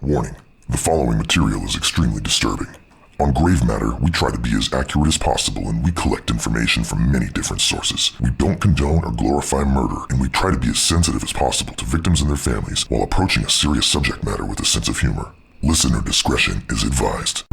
Warning, the following material is extremely disturbing. On Grave Matter, we try to be as accurate as possible and we collect information from many different sources. We don't condone or glorify murder, and we try to be as sensitive as possible to victims and their families while approaching a serious subject matter with a sense of humor. Listener discretion is advised.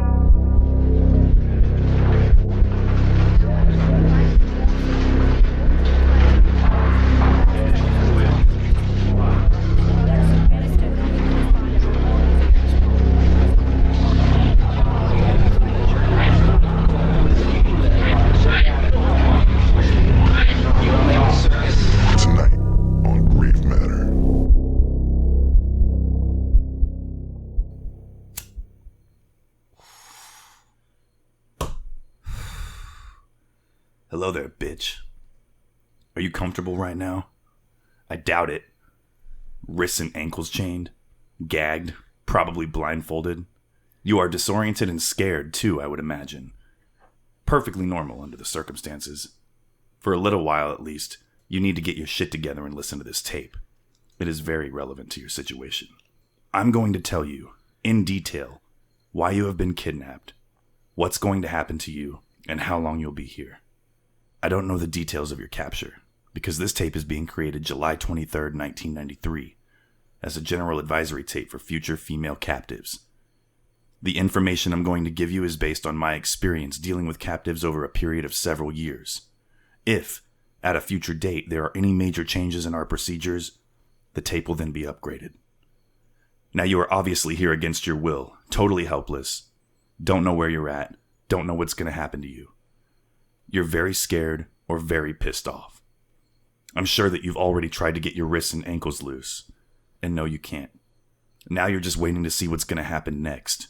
Hello there, bitch. Are you comfortable right now? I doubt it. Wrists and ankles chained, gagged, probably blindfolded. You are disoriented and scared too, I would imagine. Perfectly normal under the circumstances. For a little while at least, you need to get your shit together and listen to this tape. It is very relevant to your situation. I'm going to tell you, in detail, why you have been kidnapped, what's going to happen to you, and how long you'll be here. I don't know the details of your capture, because this tape is being created July 23rd, 1993, as a general advisory tape for future female captives. The information I'm going to give you is based on my experience dealing with captives over a period of several years. If, at a future date, there are any major changes in our procedures, the tape will then be upgraded. Now you are obviously here against your will, totally helpless, don't know where you're at, don't know what's going to happen to you. You're very scared or very pissed off. I'm sure that you've already tried to get your wrists and ankles loose. And no, you can't. Now you're just waiting to see what's going to happen next.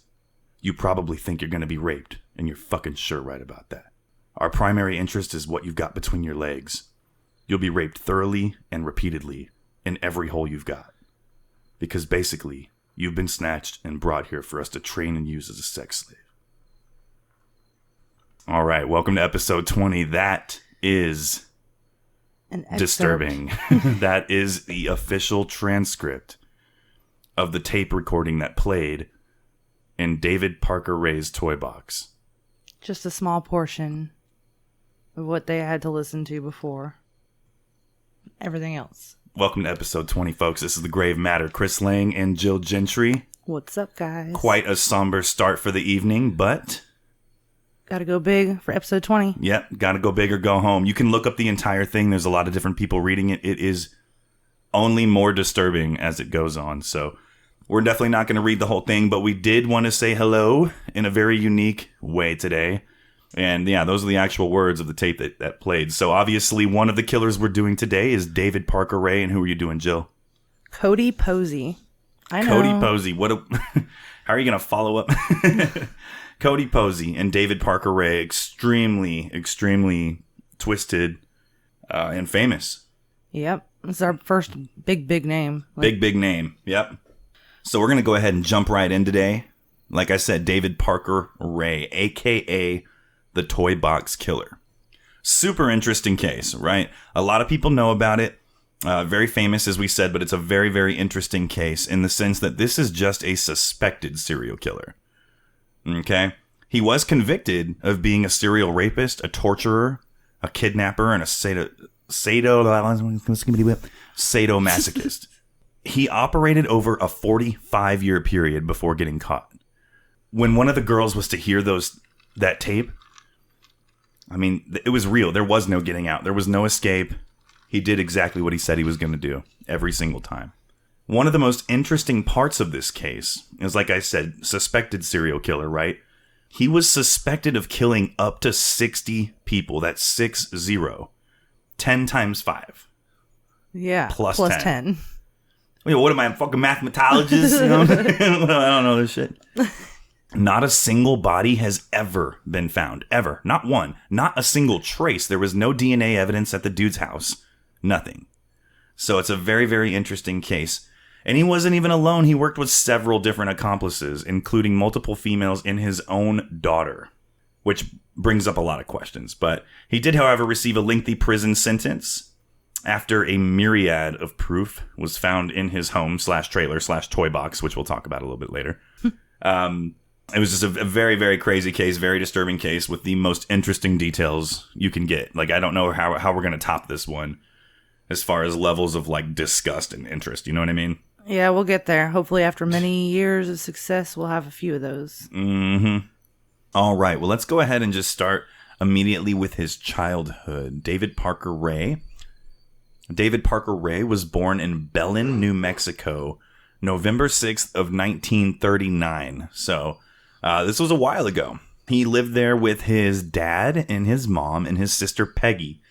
You probably think you're going to be raped, and you're fucking sure right about that. Our primary interest is what you've got between your legs. You'll be raped thoroughly and repeatedly in every hole you've got. Because basically, you've been snatched and brought here for us to train and use as a sex slave. All right, welcome to episode 20. That is disturbing. That is the official transcript of the tape recording that played in David Parker Ray's Toybox. Just a small portion of what they had to listen to before everything else. Welcome to episode 20, folks. This is the Grave Matter. Chris Lang and Jill Gentry. What's up, guys? Quite a somber start for the evening, but gotta go big for episode 20. Yep, gotta go big or go home. You can look up the entire thing. There's a lot of different people reading it. It is only more disturbing as it goes on. So we're definitely not going to read the whole thing, but we did want to say hello in a very unique way today. And yeah, those are the actual words of the tape that played. So obviously one of the killers we're doing today is David Parker Ray. And who are you doing, Jill? Cody Posey. I know. Cody Posey. How are you going to follow up? Cody Posey and David Parker Ray, extremely, extremely twisted and famous. Yep. It's our first big name. Big name. Yep. So we're going to go ahead and jump right in today. Like I said, David Parker Ray, a.k.a. the Toybox Killer. Super interesting case, right? A lot of people know about it. Very famous, as we said, but it's a very, very interesting case in the sense that this is just a suspected serial killer. Okay? He was convicted of being a serial rapist, a torturer, a kidnapper, and a sadomasochist. He operated over a 45-year period before getting caught. When one of the girls was to hear that tape, I mean, it was real. There was no getting out. There was no escape. He did exactly what he said he was going to do every single time. One of the most interesting parts of this case is, like I said, suspected serial killer, right? He was suspected of killing up to 60 people. That's 60. 10 times 5. Yeah. Plus 10. Wait, what am I, a fucking mathematologist? You know? I don't know this shit. Not a single body has ever been found. Ever. Not one. Not a single trace. There was no DNA evidence at the dude's house. Nothing. So it's a very, very interesting case. And he wasn't even alone. He worked with several different accomplices, including multiple females and his own daughter, which brings up a lot of questions. But he did, however, receive a lengthy prison sentence. After a myriad of proof was found in his home /trailer/Toybox, which we'll talk about a little bit later. It was just a very, very crazy case, very disturbing case with the most interesting details you can get. Like, I don't know how we're going to top this one as far as levels of, like, disgust and interest. You know what I mean? Yeah, we'll get there. Hopefully after many years of success, we'll have a few of those. Mm-hmm. All right. Well, let's go ahead and just start immediately with his childhood. David Parker Ray. David Parker Ray was born in Belen, New Mexico, November 6th of 1939. So this was a while ago. He lived there with his dad and his mom and his sister Peggy,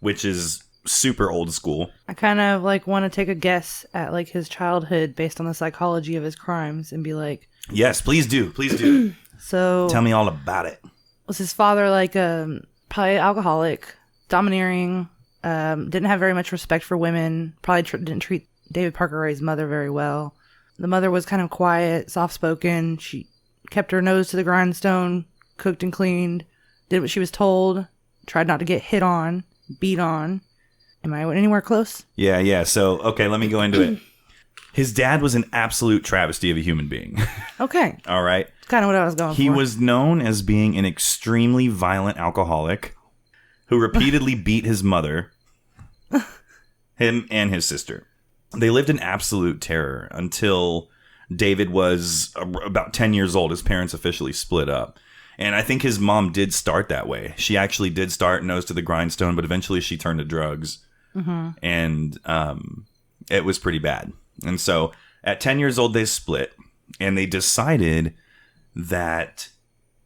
which is super old school. I kind of like want to take a guess at like his childhood based on the psychology of his crimes and be like, yes, please do. Please do. So tell me all about it. Was his father like probably alcoholic, domineering, didn't have very much respect for women, probably didn't treat David Parker Ray's mother very well. The mother was kind of quiet, soft-spoken. She kept her nose to the grindstone, cooked and cleaned, did what she was told, tried not to get hit on, beat on. Am I anywhere close? Yeah. So, okay, let me go into it. His dad was an absolute travesty of a human being. Okay. All right. That's kind of what I was going for. He was known as being an extremely violent alcoholic who repeatedly beat his mother, him and his sister. They lived in absolute terror until David was about 10 years old. His parents officially split up. And I think his mom did start that way. She actually did start nose to the grindstone, but eventually she turned to drugs. Mm-hmm. And it was pretty bad. And so at 10 years old, they split. And they decided that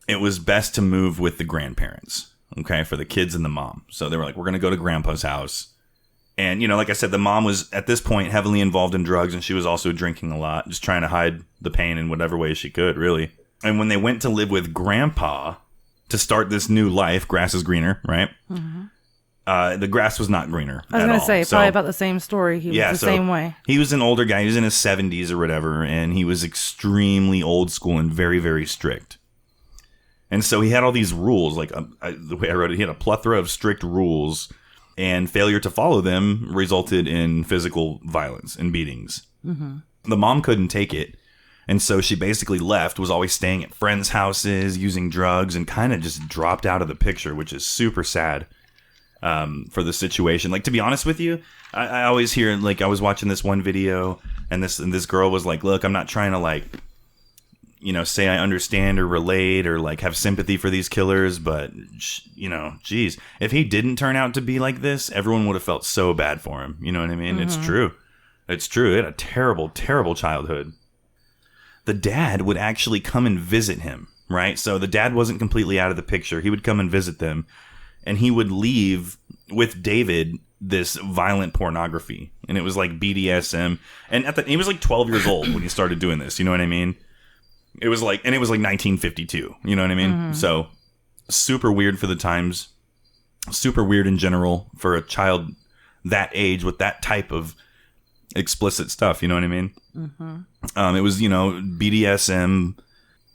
it was best to move with the grandparents, okay, for the kids and the mom. So they were like, we're going to go to grandpa's house. And, you know, like I said, the mom was at this point heavily involved in drugs, and she was also drinking a lot, just trying to hide the pain in whatever way she could, really. And when they went to live with grandpa to start this new life, grass is greener, right? Mm-hmm. The grass was not greener I was going to say, probably about the same story. He was the same way. He was an older guy. He was in his 70s or whatever, and he was extremely old school and very, very strict. And so he had all these rules, like the way I wrote it, he had a plethora of strict rules, and failure to follow them resulted in physical violence and beatings. Mm-hmm. The mom couldn't take it, and so she basically left, was always staying at friends' houses, using drugs, and kind of just dropped out of the picture, which is super sad for the situation. Like, to be honest with you, I always hear, like, I was watching this one video, and this girl was like, look, I'm not trying to, like, you know, say I understand or relate or like have sympathy for these killers, but you know, geez, if he didn't turn out to be like this, everyone would have felt so bad for him. You know what I mean? Mm-hmm. It's true. It's true. He had a terrible, terrible childhood. The dad would actually come and visit him, right? So the dad wasn't completely out of the picture. He would come and visit them, and he would leave with David this violent pornography, and it was like BDSM. And he was like 12 years old when he started doing this. You know what I mean? It was like 1952. You know what I mean? Mm-hmm. So super weird for the times. Super weird in general for a child that age with that type of explicit stuff. You know what I mean? Mm-hmm. It was, you know, BDSM,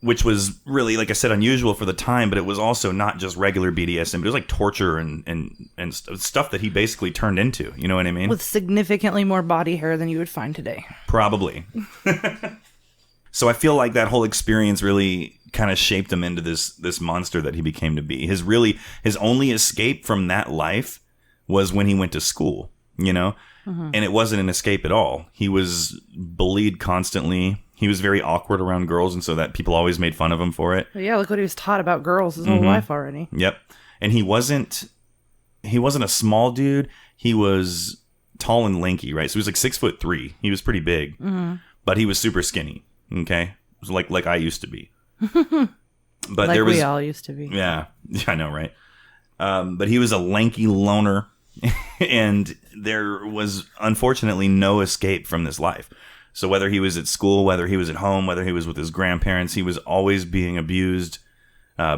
which was really, like I said, unusual for the time, but it was also not just regular BDSM. But it was like torture and stuff that he basically turned into. You know what I mean? With significantly more body hair than you would find today. Probably. So I feel like that whole experience really kind of shaped him into this monster that he became to be. His only escape from that life was when he went to school, you know? Mm-hmm. And it wasn't an escape at all. He was bullied constantly. He was very awkward around girls, and so that people always made fun of him for it. Well, yeah, look what he was taught about girls his whole life already. Yep. And he wasn't a small dude. He was tall and lanky, right? So he was like 6'3". He was pretty big, but he was super skinny. Okay, like I used to be, but like we all used to be. Yeah, I know, right? But he was a lanky loner, and there was unfortunately no escape from this life. So whether he was at school, whether he was at home, whether he was with his grandparents, he was always being abused,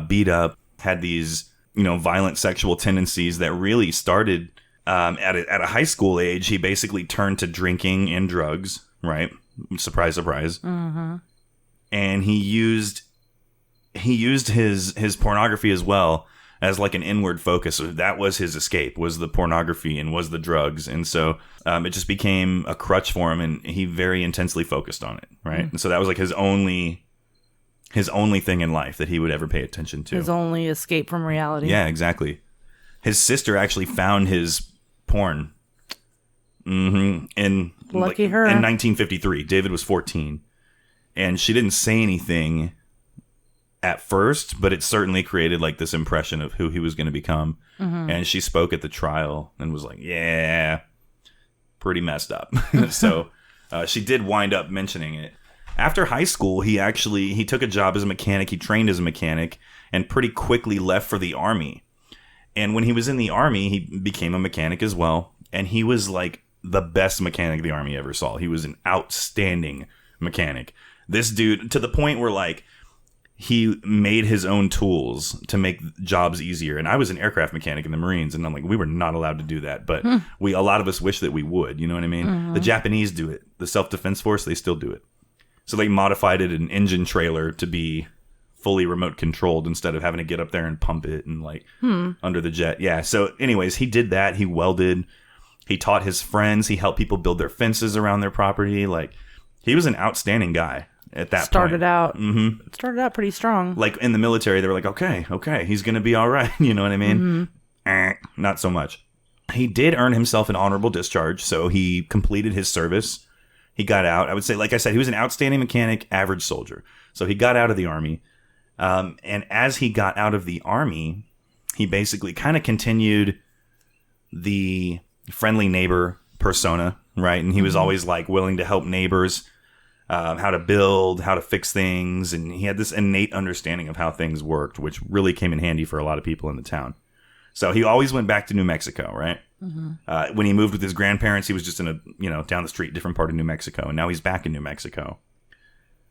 beat up, had these, you know, violent sexual tendencies that really started at a high school age. He basically turned to drinking and drugs, right? Surprise, surprise. Mm-hmm. And he used his pornography as well as like an inward focus. So that was his escape, was the pornography and was the drugs. And so it just became a crutch for him, and he very intensely focused on it, right? And so that was like his only thing in life that he would ever pay attention to. His only escape from reality. Yeah, exactly. His sister actually found his porn in Lucky her. In 1953. David was 14, and she didn't say anything at first, but it certainly created like this impression of who he was going to become. And she spoke at the trial and was like, yeah, pretty messed up. So she did wind up mentioning it. After high school, he took a job as a mechanic. He trained as a mechanic and pretty quickly left for the Army. And when he was in the Army, he became a mechanic as well. And he was like the best mechanic the Army ever saw. He was an outstanding mechanic. This dude, to the point where like he made his own tools to make jobs easier. And I was an aircraft mechanic in the Marines, and I'm like, we were not allowed to do that. But a lot of us wish that we would. You know what I mean? The Japanese do it. The Self-Defense Force, they still do it. So they modified it an engine trailer to be fully remote controlled instead of having to get up there and pump it and like under the jet. Yeah. So anyways, he did that. He welded. He taught his friends. He helped people build their fences around their property. Like, he was an outstanding guy at that Started point. out. Started out pretty strong. Like in the military, they were like, okay, he's going to be all right. You know what I mean? Not so much. He did earn himself an honorable discharge. So he completed his service. He got out. I would say, like I said, he was an outstanding mechanic, average soldier. So he got out of the Army. And as he got out of the Army, he basically kind of continued the friendly neighbor persona, right? And he was always like willing to help neighbors, how to build, how to fix things. And he had this innate understanding of how things worked, which really came in handy for a lot of people in the town. So he always went back to New Mexico, right? When he moved with his grandparents, he was just in a, down the street, different part of New Mexico. And now he's back in New Mexico.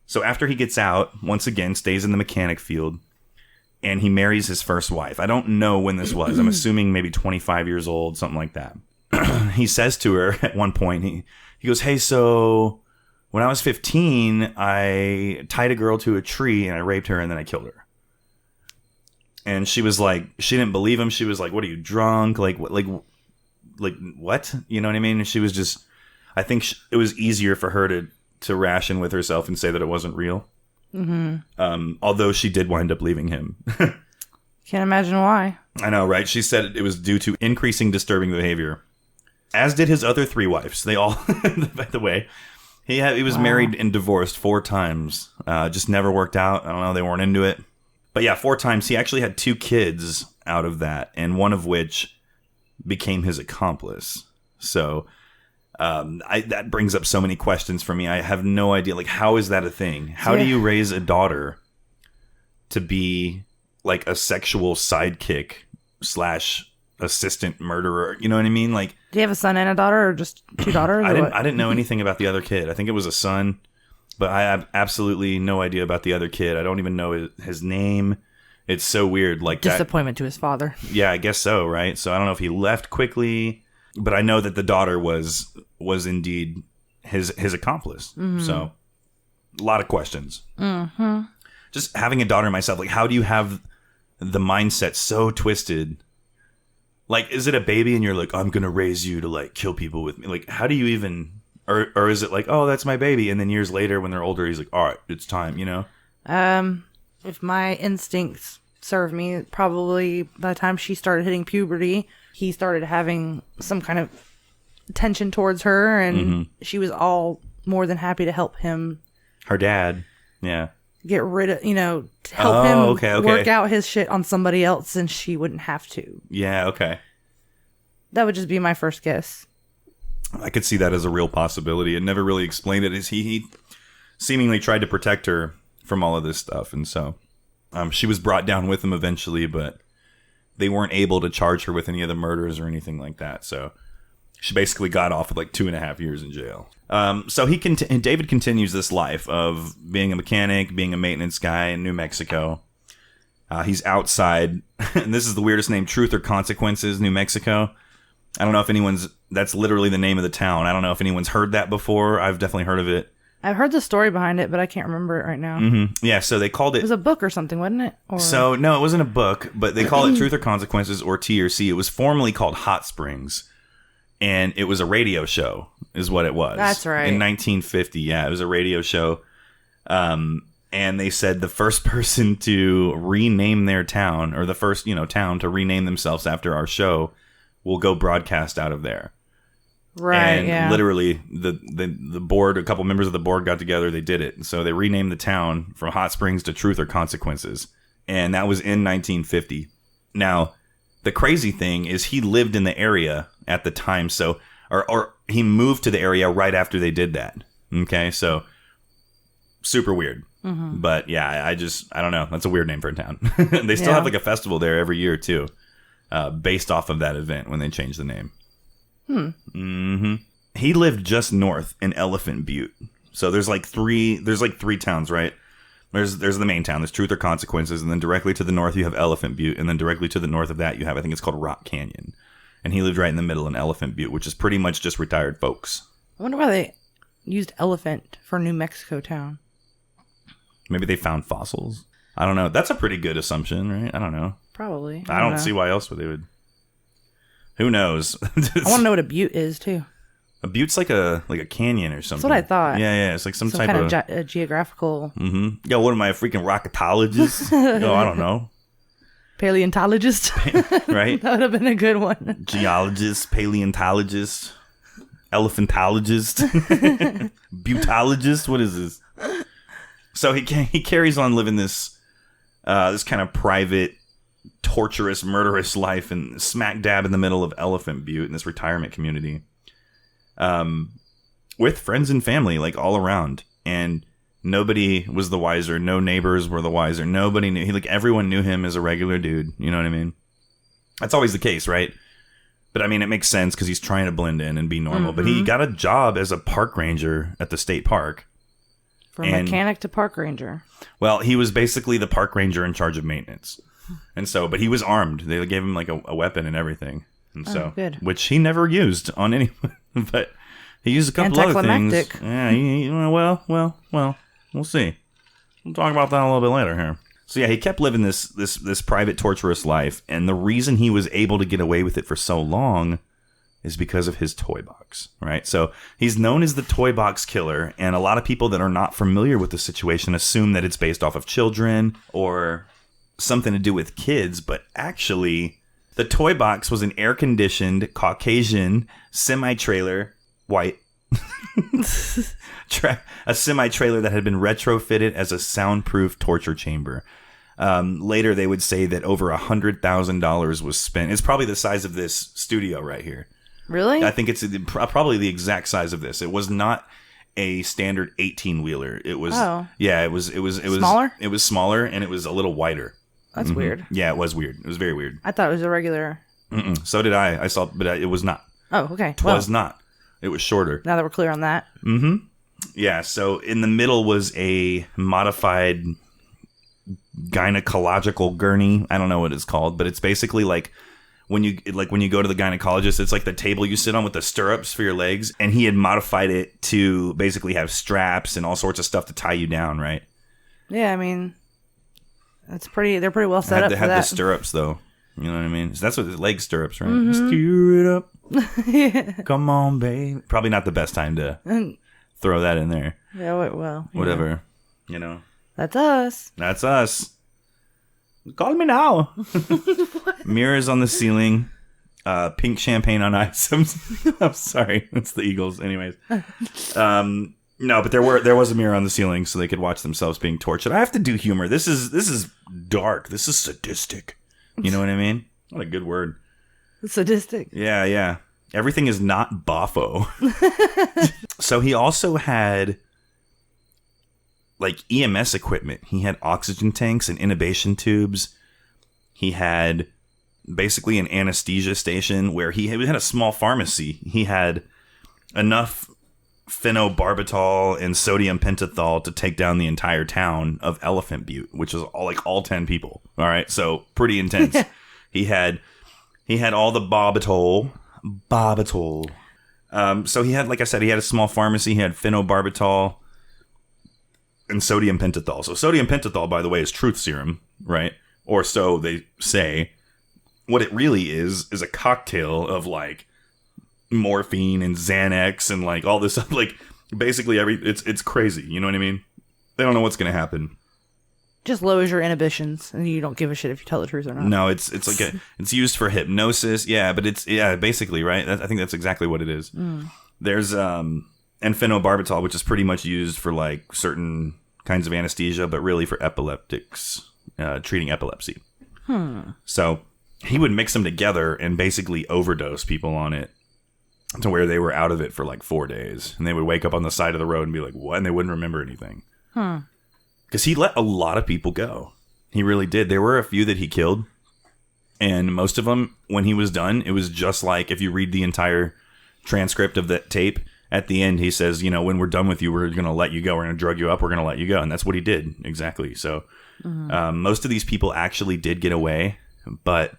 So after he gets out, once again, stays in the mechanic field, and he marries his first wife. I don't know when this was. I'm assuming maybe 25 years old, something like that. He says to her at one point, he goes, hey, so when I was 15, I tied a girl to a tree and I raped her and then I killed her. And she was like, she didn't believe him. She was like, what are you, drunk? Like what? You know what I mean? And she was just, I think it was easier for her to ration with herself and say that it wasn't real. Although she did wind up leaving him. Can't imagine why. I know, right? She said it was due to increasing disturbing behavior. As did his other 3 wives. They all, by the way, he was married and divorced 4 times. Just never worked out. I don't know. They weren't into it. But yeah, 4 times. He actually had 2 kids out of that, and one of which became his accomplice. So that brings up so many questions for me. I have no idea. Like, how is that a thing? How do you raise a daughter to be like a sexual sidekick / assistant murderer? You know what I mean? Like, do you have a son and a daughter, or just 2 daughters? I didn't know anything about the other kid. I think it was a son, but I have absolutely no idea about the other kid. I don't even know his name. It's so weird. Like, disappointment to his father. Yeah, I guess so. Right. So I don't know if he left quickly, but I know that the daughter was indeed his accomplice. So a lot of questions. Just having a daughter myself, like, how do you have the mindset so twisted? Like, is it a baby and you're like, I'm going to raise you to like kill people with me? Like, how do you even, or is it like, oh, that's my baby? And then years later when they're older, he's like, all right, it's time, you know? If my instincts serve me, probably by the time she started hitting puberty, he started having some kind of tension towards her, and she was all more than happy to help him. Her dad. Yeah. Get rid of, to help him work out his shit on somebody else, and she wouldn't have to. Yeah, okay. That would just be my first guess. I could see that as a real possibility. It never really explained it. He seemingly tried to protect her from all of this stuff, and so she was brought down with him eventually, but they weren't able to charge her with any of the murders or anything like that. So she basically got off with like 2.5 years in jail. So David continues this life of being a mechanic, being a maintenance guy in New Mexico. He's outside, and this is the weirdest name, Truth or Consequences, New Mexico. I don't know if that's literally the name of the town. I don't know if anyone's heard that before. I've definitely heard of it. I've heard the story behind it, but I can't remember it right now. Yeah, so they called It it... was a book or something, wasn't it? Or... So, no, it wasn't a book, but they call it Truth or Consequences, or T or C. It was formerly called Hot Springs, and it was a radio show, is what it was. That's right. In 1950, yeah, it was a radio show. And they said the first person to rename their town, or the first, town to rename themselves after our show, will go broadcast out of there. Right, and yeah. literally, the board, a couple members of the board got together, they did it. So they renamed the town from Hot Springs to Truth or Consequences. And that was in 1950. Now, the crazy thing is he lived in the area at the time, so or he moved to the area right after they did that. Okay, so super weird. But yeah, I don't know. That's a weird name for a town. They still have like a festival there every year too, based off of that event when they changed the name. He lived just north in Elephant Butte. So there's like three towns, right? There's the main town. There's Truth or Consequences, and then directly to the north you have Elephant Butte, and then directly to the north of that you have, I think it's called Rock Canyon. And he lived right in the middle in Elephant Butte, which is pretty much just retired folks. I wonder why they used elephant for New Mexico town. Maybe they found fossils. I don't know. That's a pretty good assumption, right? I don't know. Probably. I don't see why else would they would. Who knows? I want to know what a butte is too. A butte's like a canyon or something. That's what I thought. Yeah. It's like some type kind of geographical. Yo, what am I, a freaking rocketologist? Yo, I don't know. Paleontologist. Right? That would have been a good one. Geologist, paleontologist, elephantologist, butologist. What is this? So he carries on living this kind of private, torturous, murderous life, and smack dab in the middle of Elephant Butte in this retirement community, with friends and family like all around, and nobody was the wiser. No neighbors were the wiser. Nobody knew. Everyone knew him as a regular dude. You know what I mean? That's always the case, right? But I mean, it makes sense because he's trying to blend in and be normal. But he got a job as a park ranger at the state park. From mechanic to park ranger. Well, he was basically the park ranger in charge of maintenance. And so, but he was armed. They gave him like a weapon and everything. And so, good. Which he never used on anyone. But he used a couple other things. Yeah, well, we'll see. We'll talk about that a little bit later here. So yeah, he kept living this private, torturous life. And the reason he was able to get away with it for so long is because of his toy box, right? So he's known as the toy box killer, and a lot of people that are not familiar with the situation assume that it's based off of children or something to do with kids, but actually the toy box was an air-conditioned Caucasian semi-trailer, white, a semi-trailer that had been retrofitted as a soundproof torture chamber. Later, they would say that over $100,000 was spent. It's probably the size of this studio right here. Really? I think it's probably the exact size of this. It was not a standard 18-wheeler. It was, it was smaller? It was smaller, and it was a little wider. That's weird. Yeah, it was weird. It was very weird. I thought it was a regular. So did I. I saw, but it was not. Oh, okay. It was not. It was shorter. Now that we're clear on that. Yeah, so in the middle was a modified gynecological gurney. I don't know what it's called, but it's basically like when you go to the gynecologist, it's like the table you sit on with the stirrups for your legs, and he had modified it to basically have straps and all sorts of stuff to tie you down, right? Yeah, I mean, they're pretty well set up for that. They had the stirrups though. You know what I mean? So that's what the leg stirrups, right? Steer it up. Yeah. Come on, babe. Probably not the best time to throw that in there. Yeah, well. Whatever. You know. That's us. That's us. Call me now. Mirrors on the ceiling. Pink champagne on ice. I'm sorry. It's the Eagles. Anyways. No, but there was a mirror on the ceiling so they could watch themselves being tortured. I have to do humor. This is dark. This is sadistic. You know what I mean? What a good word. Sadistic. Yeah. Everything is not boffo. So he also had like EMS equipment. He had oxygen tanks and intubation tubes. He had basically an anesthesia station where he had a small pharmacy. He had enough phenobarbital and sodium pentothal to take down the entire town of Elephant Butte, which is all 10 people. All right, so pretty intense. He had all the bobitol. So he had, like I said, he had a small pharmacy. He had phenobarbital. and sodium pentothal. So sodium pentothal, by the way, is truth serum, right? Or so they say. What it really is a cocktail of like morphine and Xanax and like all this stuff. Like basically it's crazy. You know what I mean? They don't know what's going to happen. Just lowers your inhibitions, and you don't give a shit if you tell the truth or not. No, it's like it's used for hypnosis. Yeah, but it's basically right. I think that's exactly what it is. There's phenobarbital, which is pretty much used for like certain kinds of anesthesia, but really for epileptics, treating epilepsy. So he would mix them together and basically overdose people on it to where they were out of it for like 4 days, and they would wake up on the side of the road and be like, "What?" And they wouldn't remember anything. Because he let a lot of people go. He really did. There were a few that he killed, and most of them, when he was done, it was just like if you read the entire transcript of that tape. At the end, he says, "You know, when we're done with you, we're going to let you go. We're going to drug you up. We're going to let you go." And that's what he did exactly. So most of these people actually did get away, but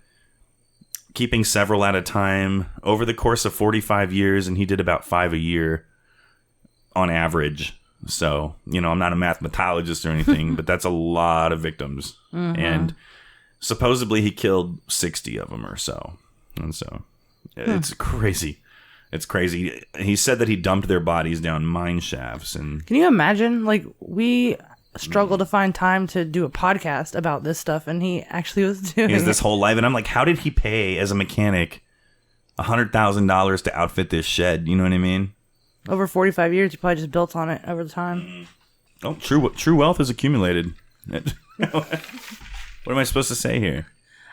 keeping several at a time over the course of 45 years, and he did about 5 a year on average. So, you know, I'm not a mathematologist or anything, but that's a lot of victims. And supposedly he killed 60 of them or so. And so it's crazy. It's crazy. He said that he dumped their bodies down mine shafts. And can you imagine? Like, we struggle to find time to do a podcast about this stuff, and he actually was doing this whole life. And I'm like, how did he pay as a mechanic $100,000 to outfit this shed? You know what I mean? Over 45 years, you probably just built on it over the time. Oh, true wealth is accumulated. What am I supposed to say here?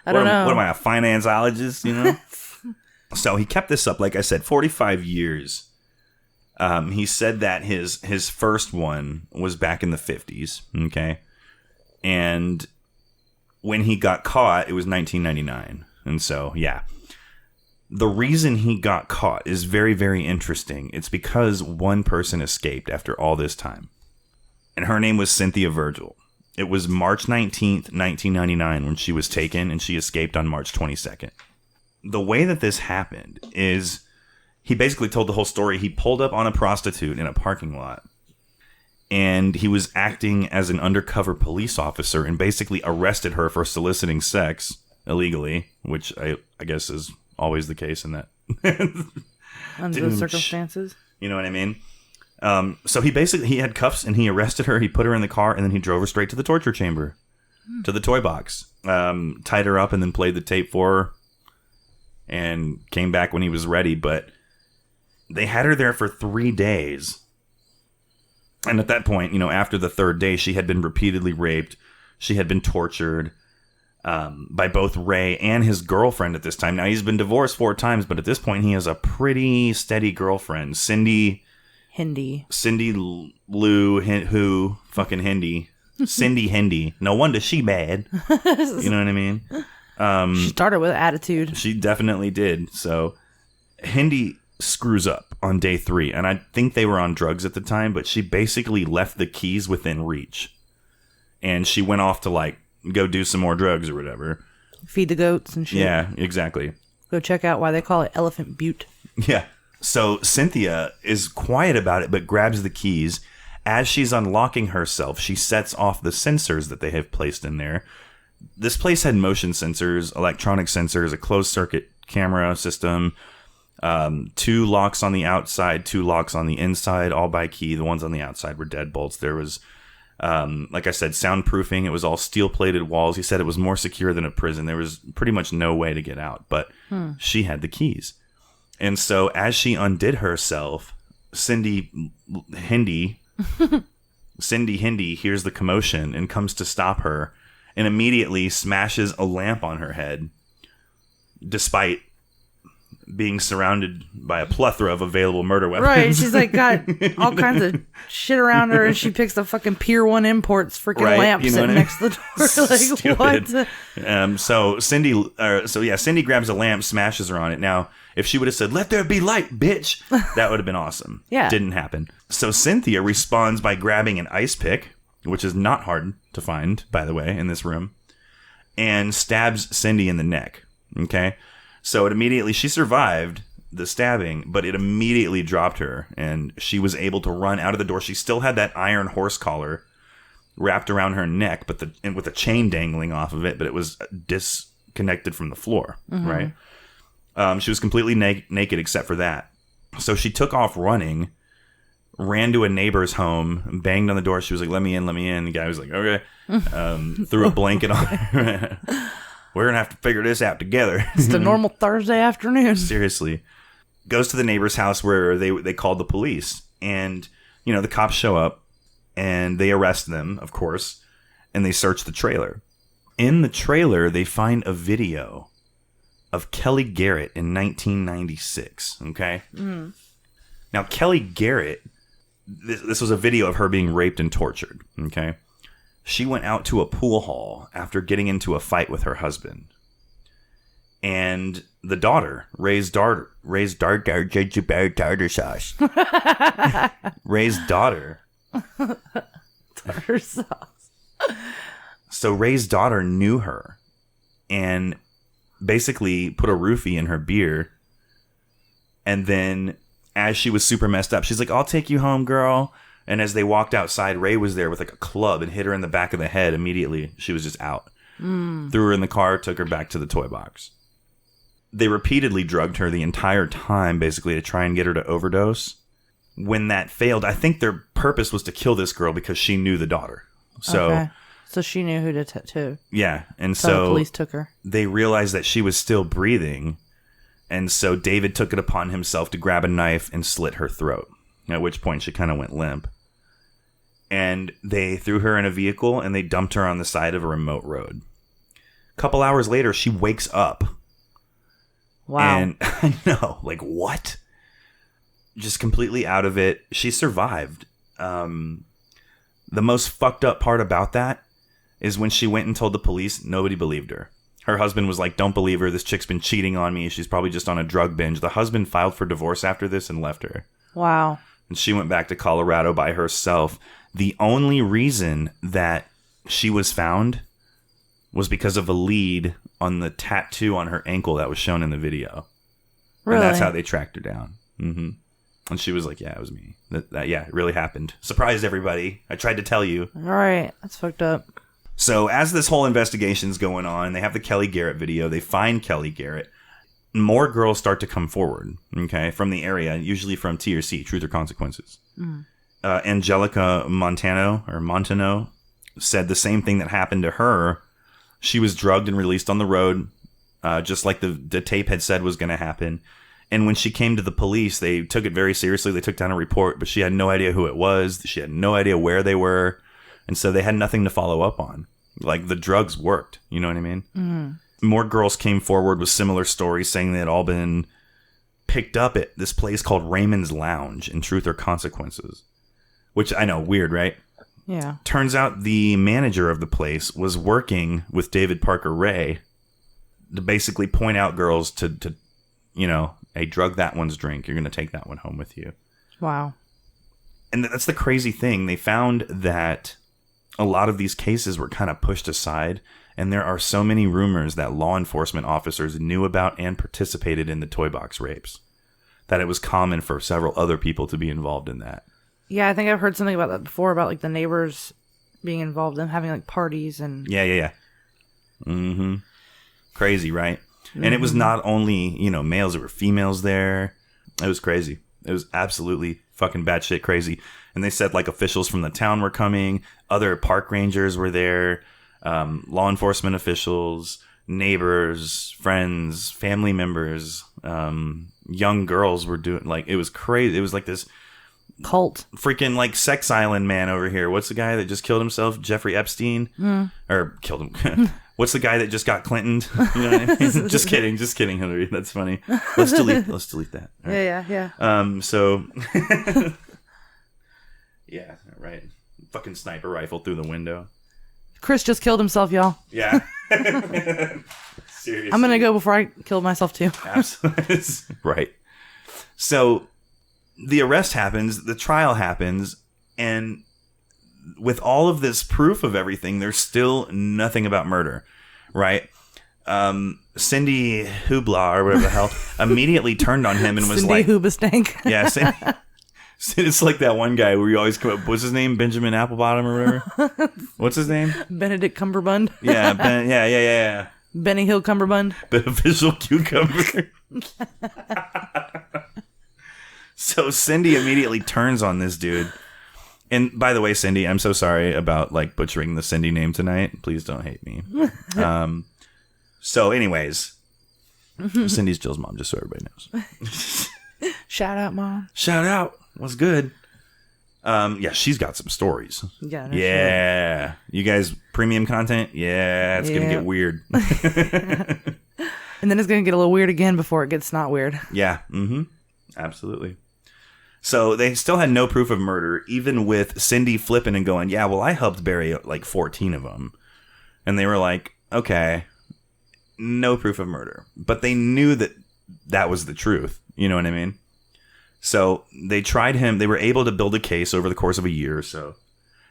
I don't know. What am I, a financeologist, you know? So he kept this up, like I said, 45 years. He said that his first one was back in the 50s, okay? And when he got caught, it was 1999. And so, yeah. The reason he got caught is very, very interesting. It's because one person escaped after all this time. And her name was Cynthia Virgil. It was March 19th, 1999 when she was taken, and she escaped on March 22nd. The way that this happened is he basically told the whole story. He pulled up on a prostitute in a parking lot, and he was acting as an undercover police officer and basically arrested her for soliciting sex illegally, which I guess is always the case in that. Under the circumstances. You know what I mean? So he had cuffs, and he arrested her. He put her in the car, and then he drove her straight to the torture chamber, to the Toybox. Tied her up and then played the tape for her and came back when he was ready. But they had her there for 3 days. And at that point, you know, after the third day, she had been repeatedly raped. She had been tortured by both Ray and his girlfriend at this time. Now, he's been divorced 4 times, but at this point, he has a pretty steady girlfriend, Cindy Lou, who fucking Hindi. Cindy Hindi. No wonder she bad. You know what I mean? She started with attitude. She definitely did. So, Hindi screws up on day 3, and I think they were on drugs at the time, but she basically left the keys within reach. And she went off to, like, go do some more drugs or whatever. Feed the goats and shit. Yeah, exactly. Go check out why they call it Elephant Butte. Yeah. So Cynthia is quiet about it, but grabs the keys. As she's unlocking herself, she sets off the sensors that they have placed in there. This place had motion sensors, electronic sensors, a closed circuit camera system, 2 locks on the outside, 2 locks on the inside, all by key. The ones on the outside were deadbolts. There was, like I said, soundproofing. It was all steel-plated walls. He said it was more secure than a prison. There was pretty much no way to get out, but she had the keys. And so as she undid herself, Cindy Hindi hears the commotion and comes to stop her and immediately smashes a lamp on her head, despite being surrounded by a plethora of available murder weapons. Right, she's like got all kinds of shit around her, and she picks the fucking Pier 1 Imports freaking lamp sitting next to the door. Like, what? So Cindy grabs a lamp, smashes her on it. Now, if she would have said, "Let there be light, bitch," that would have been awesome. Yeah. Didn't happen. So Cynthia responds by grabbing an ice pick, which is not hard to find, by the way, in this room, and stabs Cindy in the neck. Okay? So she survived the stabbing, but it immediately dropped her, and she was able to run out of the door. She still had that iron horse collar wrapped around her neck, and with a chain dangling off of it, but it was disconnected from the floor, right? She was completely naked except for that. So she took off running, ran to a neighbor's home, banged on the door. She was like, let me in, let me in. The guy was like, okay. Threw a blanket on her. We're going to have to figure this out together. It's a normal Thursday afternoon. Seriously. Goes to the neighbor's house where they called the police. And, the cops show up and they arrest them, of course, and they search the trailer. In the trailer, they find a video of Kelly Garrett in 1996, okay? Now, Kelly Garrett, this was a video of her being raped and tortured, okay? She went out to a pool hall after getting into a fight with her husband. And the daughter, Ray's daughter, tartar sauce. Ray's daughter. Tartar sauce. So Ray's daughter knew her and basically put a roofie in her beer. And then as she was super messed up, she's like, I'll take you home, girl. And as they walked outside, Ray was there with like a club and hit her in the back of the head immediately. She was just out. Threw her in the car, took her back to the toy box. They repeatedly drugged her the entire time, basically, to try and get her to overdose. When that failed, I think their purpose was to kill this girl because she knew the daughter. So, so she knew who to too. Yeah. And So so the police took her. they realized that she was still breathing. And so David took it upon himself to grab a knife and slit her throat, at which point she kind of went limp. And they threw her in a vehicle and they dumped her on the side of a remote road. A couple hours later, she wakes up. Wow. And I know, like, what? Just completely out of it. She survived. The most fucked up part about that is when she went and told the police, nobody believed her. Her husband was like, don't believe her. This chick's been cheating on me. She's probably just on a drug binge. The husband filed for divorce after this and left her. Wow. And she went back to Colorado by herself. The only reason that she was found was because of a lead on the tattoo on her ankle that was shown in the video. Really? And that's how they tracked her down. Mm-hmm. And she was like, yeah, it was me. Yeah, it really happened. Surprised everybody. I tried to tell you. All right. That's fucked up. So as this whole investigation's going on, they have the Kelly Garrett video. They find Kelly Garrett. More girls start to come forward, okay, from the area, usually from TRC, Truth or Consequences. Angelica Montano said the same thing that happened to her. She was drugged and released on the road, just like the tape had said was going to happen. And when she came to the police, they took it very seriously. They took down a report, but she had no idea who it was. She had no idea where they were. And so they had nothing to follow up on. Like, the drugs worked. You know what I mean? More girls came forward with similar stories saying they had all been picked up at this place called Raymond's Lounge in Truth or Consequences. Which, I know, weird, right? Yeah. Turns out the manager of the place was working with David Parker Ray to basically point out girls to hey, drug that one's drink. You're going to take that one home with you. Wow. And that's the crazy thing. They found that a lot of these cases were kind of pushed aside, and there are so many rumors that law enforcement officers knew about and participated in the Toybox rapes that it was common for several other people to be involved in that. Yeah, I think I've heard something about that before, about like the neighbors being involved in having like parties and... Yeah. Mm-hmm. Crazy, right? And it was not only, males, there were females there. It was crazy. It was absolutely fucking batshit crazy. And they said like officials from the town were coming. Other park rangers were there. Law enforcement officials, neighbors, friends, family members, young girls were doing, like, it was crazy. It was like this cult. Freaking like sex island man over here. What's the guy that just killed himself? Jeffrey Epstein? Or killed him. What's the guy that just got Clinton'd? You know what I mean? Just kidding, Hillary. That's funny. Let's delete that. All right. Yeah. So yeah, right. Fucking sniper rifle through the window. Chris just killed himself, y'all. Yeah. Seriously. I'm gonna go before I kill myself too. Absolutely. Right. So the arrest happens, the trial happens, and with all of this proof of everything, there's still nothing about murder, right? Cindy Hubla, or whatever the hell, immediately turned on him and was Cindy like... Hoobastank. Yeah, It's like that one guy where you always come up. What's his name? Benjamin Applebottom or whatever. What's his name? Benedict Cumberbund. Yeah, yeah. Benny Hill Cumberbund. Beneficial cucumber. So Cindy immediately turns on this dude. And by the way, Cindy, I'm so sorry about like butchering the Cindy name tonight. Please don't hate me. So anyways, Cindy's Jill's mom, just so everybody knows. Shout out, Mom. Shout out. What's good? Yeah, she's got some stories. Yeah. Yeah. You guys, premium content? Yeah, it's going to get weird. And then it's going to get a little weird again before it gets not weird. Yeah. Mm-hmm. Absolutely. So they still had no proof of murder, even with Cindy flipping and going, yeah, well, I helped bury like 14 of them. And they were like, okay, no proof of murder. But they knew that that was the truth. You know what I mean? So they tried him. They were able to build a case over the course of a year or so.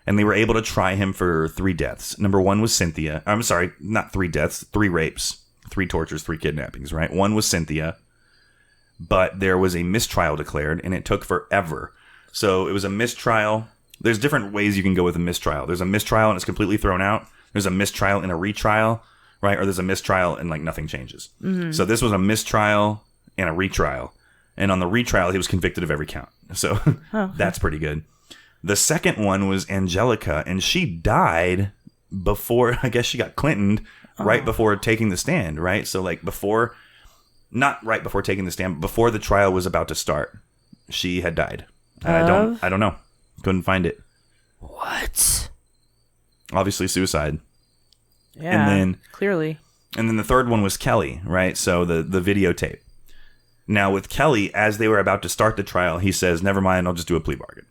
And they were able to try him for 3 deaths. Number 1 was Cynthia. I'm sorry, not 3 deaths, 3 rapes, 3 tortures, 3 kidnappings, right? 1 was Cynthia. But there was a mistrial declared, and it took forever. So it was a mistrial. There's different ways you can go with a mistrial. There's a mistrial, and it's completely thrown out. There's a mistrial and a retrial, right? Or there's a mistrial, and like nothing changes. Mm-hmm. So this was a mistrial and a retrial. And on the retrial, he was convicted of every count. So that's pretty good. The second one was Angelica, and she died before, I guess she got Clintoned right before taking the stand, right? So like before... Not right before taking the stand, but before the trial was about to start, she had died. And I don't know. Couldn't find it. What? Obviously suicide. Yeah. And then clearly. And then the third one was Kelly, right? So the videotape. Now with Kelly, as they were about to start the trial, he says, "Never mind, I'll just do a plea bargain."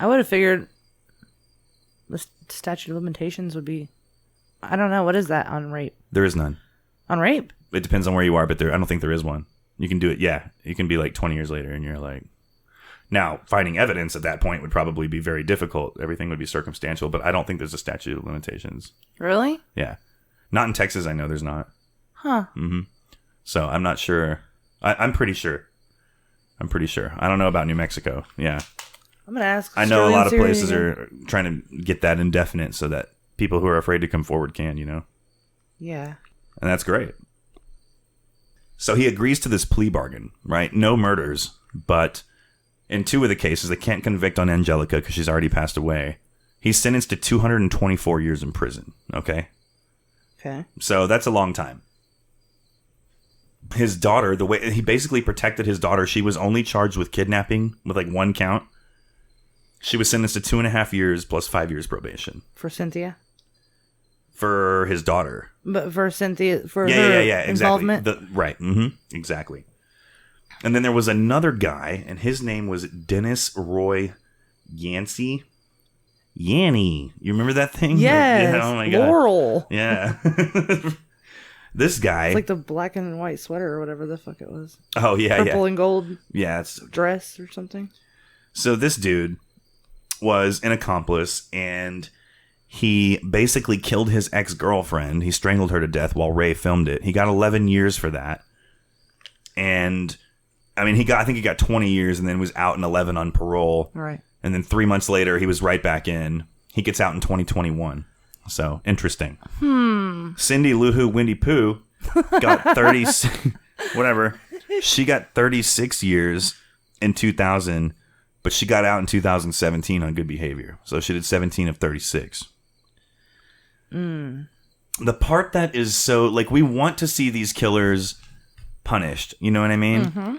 I would have figured the statute of limitations would be, I don't know, what is that on rape? There is none. On rape? It depends on where you are, but I don't think there is one. You can do it, yeah. You can be like 20 years later and you're like... Now, finding evidence at that point would probably be very difficult. Everything would be circumstantial, but I don't think there's a statute of limitations. Really? Yeah. Not in Texas, I know there's not. Huh. Mm-hmm. So I'm not sure. I'm pretty sure. I don't know about New Mexico. Yeah. I'm going to ask. I know a lot of places are trying to get that indefinite so that people who are afraid to come forward can, you know? Yeah. And that's great. So he agrees to this plea bargain, right? No murders, but in 2 of the cases, they can't convict on Angelica because she's already passed away. He's sentenced to 224 years in prison, okay? Okay. So that's a long time. His daughter, the way he basically protected his daughter, she was only charged with kidnapping with like 1 count. She was sentenced to 2.5 years plus 5 years probation. For Cynthia? For his daughter. But for Cynthia, for yeah, her exactly. involvement? Right. Mm-hmm. Exactly. And then there was another guy, and his name was Dennis Roy Yancey. Yanny. You remember that thing? Yes. Yeah, oh my God. Laurel. Yeah. This guy. It's like the black and white sweater or whatever the fuck it was. Oh, yeah, Purple and gold yeah, it's dress or something. So this dude was an accomplice, and he basically killed his ex-girlfriend. He strangled her to death while Ray filmed it. He got 11 years for that. And, I mean, I think he got 20 years and then was out in 11 on parole. Right. And then 3 months later, he was right back in. He gets out in 2021. So, interesting. Cindy Lou Who Windy Pooh got 30... whatever. She got 36 years in 2000, but she got out in 2017 on good behavior. So, she did 17 of 36. The part that is so, like, we want to see these killers punished. You know what I mean? Mm-hmm.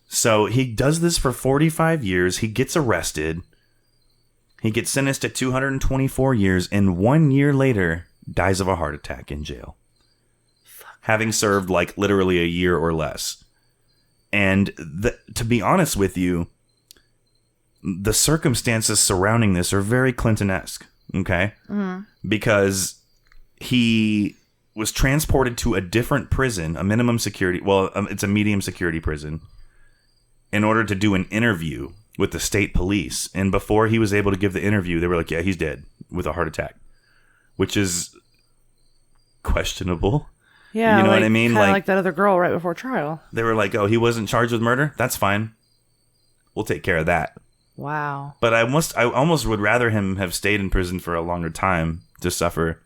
So he does this for 45 years. He gets arrested. He gets sentenced to 224 years, and 1 year later dies of a heart attack in jail. Having served like literally a year or less. And to be honest with you, the circumstances surrounding this are very Clinton-esque. Okay? Mm-hmm. Because he was transported to a different prison, a minimum security, it's a medium security prison, in order to do an interview with the state police. And before he was able to give the interview, they were like, yeah, he's dead with a heart attack, which is questionable. Yeah, you know what I mean? Like that other girl right before trial. They were like, oh, he wasn't charged with murder? That's fine. We'll take care of that. Wow. But I almost would rather him have stayed in prison for a longer time to suffer,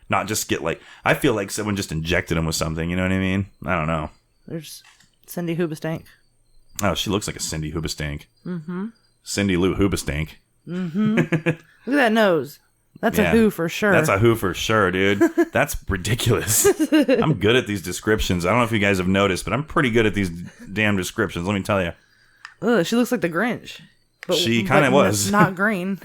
not just get like. I feel like someone just injected him with something. You know what I mean? I don't know. There's Cindy Hoobastank. Oh, she looks like a Cindy Hoobastank. Mm-hmm. Cindy Lou Hoobastank. Mm-hmm. Look at that nose. That's a who for sure. That's a who for sure, dude. That's ridiculous. I'm good at these descriptions. I don't know if you guys have noticed, but I'm pretty good at these damn descriptions. Let me tell you. Ugh, she looks like the Grinch. But, She kind of was. Not green.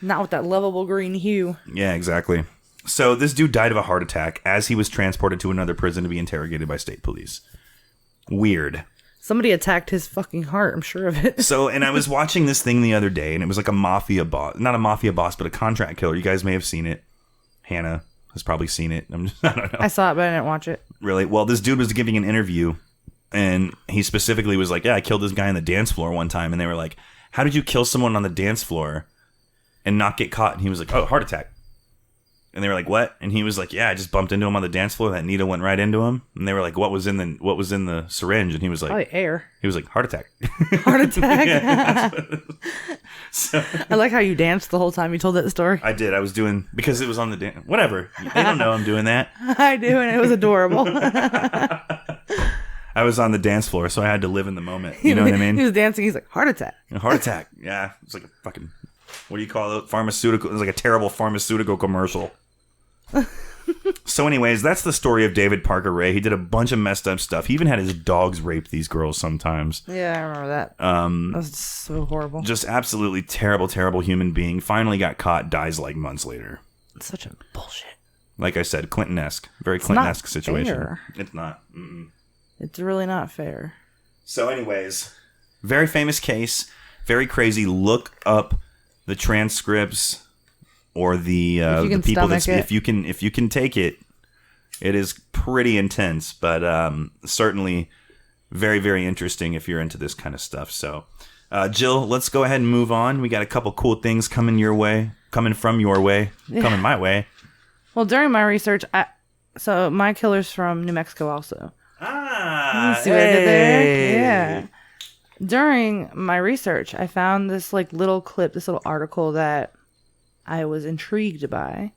Not with that lovable green hue. Yeah, exactly. So this dude died of a heart attack as he was transported to another prison to be interrogated by state police. Weird. Somebody attacked his fucking heart, I'm sure of it. So, and I was watching this thing the other day, and it was like a mafia boss. Not a mafia boss, but a contract killer. You guys may have seen it. Hannah has probably seen it. I don't know. I saw it, but I didn't watch it. Really? Well, this dude was giving an interview, and he specifically was like, yeah, I killed this guy on the dance floor one time. And they were like, how did you kill someone on the dance floor and not get caught? And he was like, oh, heart attack. And they were like, what? And he was like, yeah, I just bumped into him on the dance floor. That needle went right into him. And they were like, what was in the syringe? And he was like, probably air. He was like, heart attack. Heart attack? Yeah, so, I like how you danced the whole time you told that story. I did. I was doing, because it was on the dance. Whatever. They don't know I'm doing that. I do, and it was adorable. I was on the dance floor, so I had to live in the moment. You know what I mean? He was dancing. He's like, heart attack. A heart attack. Yeah. It's like a fucking, what do you call it? Pharmaceutical. It was like a terrible pharmaceutical commercial. So anyways, that's the story of David Parker Ray. He did a bunch of messed up stuff. He even had his dogs rape these girls sometimes. Yeah, I remember that. That was so horrible. Just absolutely terrible, terrible human being. Finally got caught, dies like months later. It's such a bullshit. Like I said, Clinton-esque. Very Clinton-esque situation. Fair. It's not. Mm-mm. It's really not fair. So anyways, very famous case. Very crazy. Look up the transcripts or the people that if you can take it. It is pretty intense, but certainly very, very interesting if you're into this kind of stuff. So, Jill, let's go ahead and move on. We got a couple cool things coming your way, coming from your way, coming my way. Well, during my research, so my killer's from New Mexico also. Ah, see what I did there? Yeah. During my research, I found this like little clip, this little article that I was intrigued by.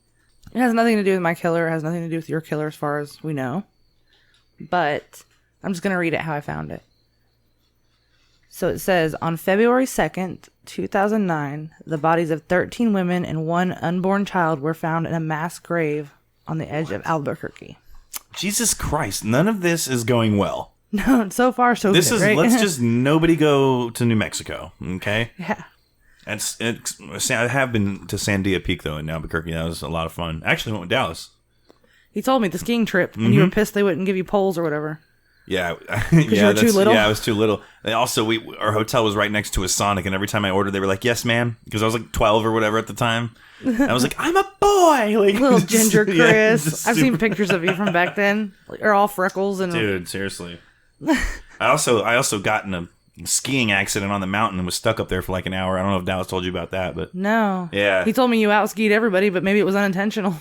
It has nothing to do with my killer. It has nothing to do with your killer as far as we know. But I'm just going to read it how I found it. So it says, on February 2nd, 2009, the bodies of 13 women and one unborn child were found in a mass grave on the edge of Albuquerque. Jesus Christ, none of this is going well. No, so far so this good, is right? Let's just nobody go to New Mexico, okay? Yeah. I have been to Sandia Peak though in Albuquerque. That was a lot of fun. I actually went with Dallas. He told me the skiing trip when you were pissed they wouldn't give you poles or whatever. Yeah, you were too little. Yeah, I was too little. And also, our hotel was right next to a Sonic, and every time I ordered, they were like, "Yes, ma'am," because I was like 12 or whatever at the time. I was like, "I'm a boy," like little ginger Chris. Yeah, I've seen pictures of you from back then. You're all freckles and dude, seriously. I also got in a skiing accident on the mountain and was stuck up there for like an hour. I don't know if Dallas told you about that, but no. Yeah. He told me you outskied everybody, but maybe it was unintentional.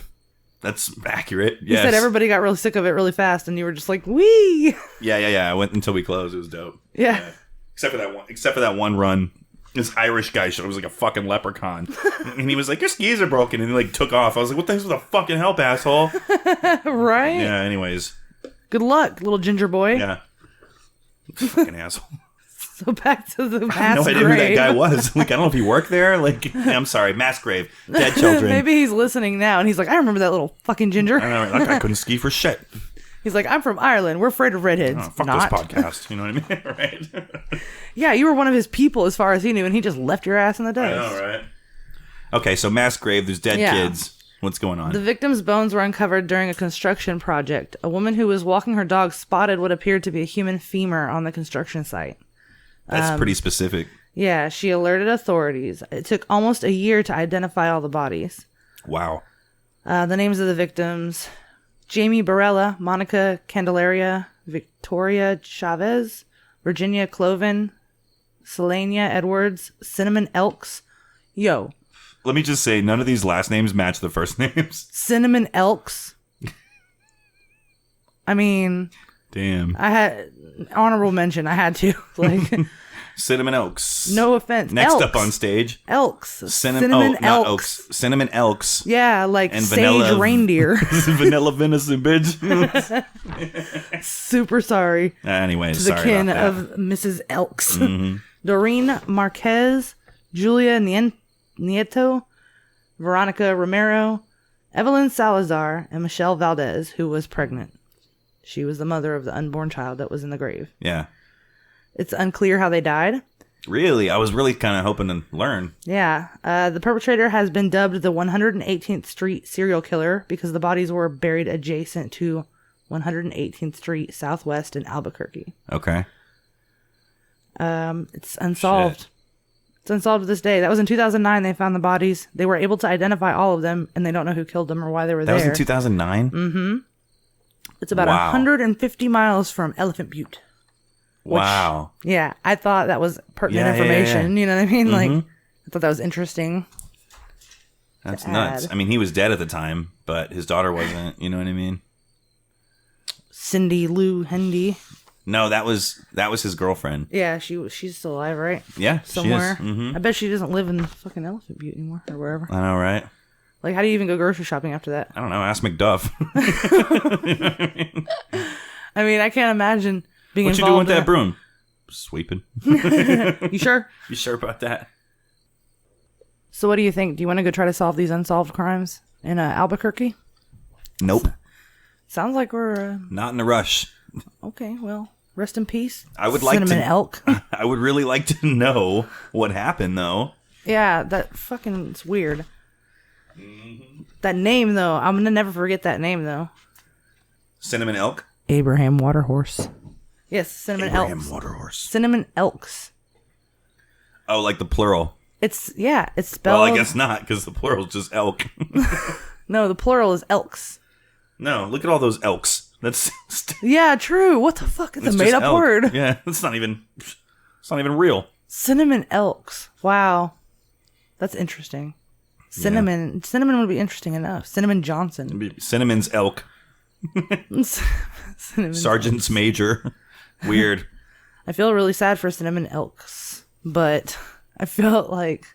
That's accurate. He said everybody got really sick of it really fast, and you were just like, "Wee!" Yeah. I went until we closed. It was dope. Yeah. Except for that one run. This Irish guy showed up, was like a fucking leprechaun. And he was like, "Your skis are broken," and he like took off. I was like, "What the hell's with the fucking help, asshole?" Right? Yeah, anyways. Good luck, little ginger boy. Yeah. Fucking asshole. So back to the mass grave. I had no idea who that guy was. Like, I don't know if he worked there. Like, I'm sorry, mass grave. Dead children. Maybe he's listening now, and he's like, I remember that little fucking ginger. I know, that guy couldn't ski for shit. He's like, I'm from Ireland. We're afraid of redheads. Oh, fuck Not. this podcast. You know what I mean? Right? Yeah, you were one of his people as far as he knew, and he just left your ass in the dust. I know, right? Okay, so mass grave. There's dead kids. What's going on? The victim's bones were uncovered during a construction project. A woman who was walking her dog spotted what appeared to be a human femur on the construction site. That's pretty specific. Yeah, she alerted authorities. It took almost a year to identify all the bodies. Wow. The names of the victims: Jamie Barella, Monica Candelaria, Victoria Chavez, Virginia Cloven, Selenia Edwards, Cinnamon Elks. Yo. Let me just say, none of these last names match the first names. Cinnamon Elks. I mean... Damn. I had honorable mention. I had to. Like, Cinnamon Elks. No offense. Next Elks. up on stage. Elks. Cinnamon Cinnamon not elks. Oaks. Cinnamon Elks. Yeah, like And sage vanilla reindeer. Vanilla venison, bitch. Super sorry. Anyways, To the sorry kin about that. of Mrs. Elks. Mm-hmm. Doreen Marquez, Julia Nieto, Veronica Romero, Evelyn Salazar, and Michelle Valdez, who was pregnant. She was the mother of the unborn child that was in the grave. Yeah. It's unclear how they died. Really? I was really kind of hoping to learn. Yeah. The perpetrator has been dubbed the 118th Street serial killer because the bodies were buried adjacent to 118th Street Southwest in Albuquerque. Okay. It's unsolved. Shit. It's unsolved to this day. That was in 2009 they found the bodies. They were able to identify all of them, and they don't know who killed them or why they were That there. was in 2009? It's about Wow. 150 miles from Elephant Butte. Wow. Yeah, I thought that was pertinent Yeah, yeah, information. yeah. You know what I mean? Like, I thought that was interesting. That's to nuts. add. I mean, he was dead at the time, but his daughter wasn't. You know what I mean? Cindy Lou Hendy. No, that was his girlfriend. Yeah, she's still alive, right? Yeah, Somewhere. She is. Mm-hmm. I bet she doesn't live in fucking Elephant Butte anymore or wherever. I know, right? Like, how do you even go grocery shopping after that? I don't know. Ask McDuff. I mean, I can't imagine being What you doing with involved that broom? Sweeping. You sure? You sure about that? So what do you think? Do you want to go try to solve these unsolved crimes in Albuquerque? Nope. Sounds like we're... Not in a rush. okay, well, rest in peace. I would like Cinnamon to- elk. I would really like to know what happened, though. Yeah, that fucking... It's weird. That name, though. I'm going to never forget that name, though. Cinnamon elk? Abraham Waterhorse. Yes, Cinnamon Abraham Elks. Waterhorse. Cinnamon Elks. Oh, like the plural. It's spelled... Well, I guess not, because the plural is just elk. No, the plural is elks. No, look at all those elks. That's Yeah, true. What the fuck? It's a just made-up elk. word. Yeah, it's not even real. Cinnamon Elks. Wow. That's interesting. Cinnamon would be interesting enough. Cinnamon Johnson. Cinnamon's elk. Cinnamon Sergeant's major. Weird. I feel really sad for Cinnamon Elks, but I felt like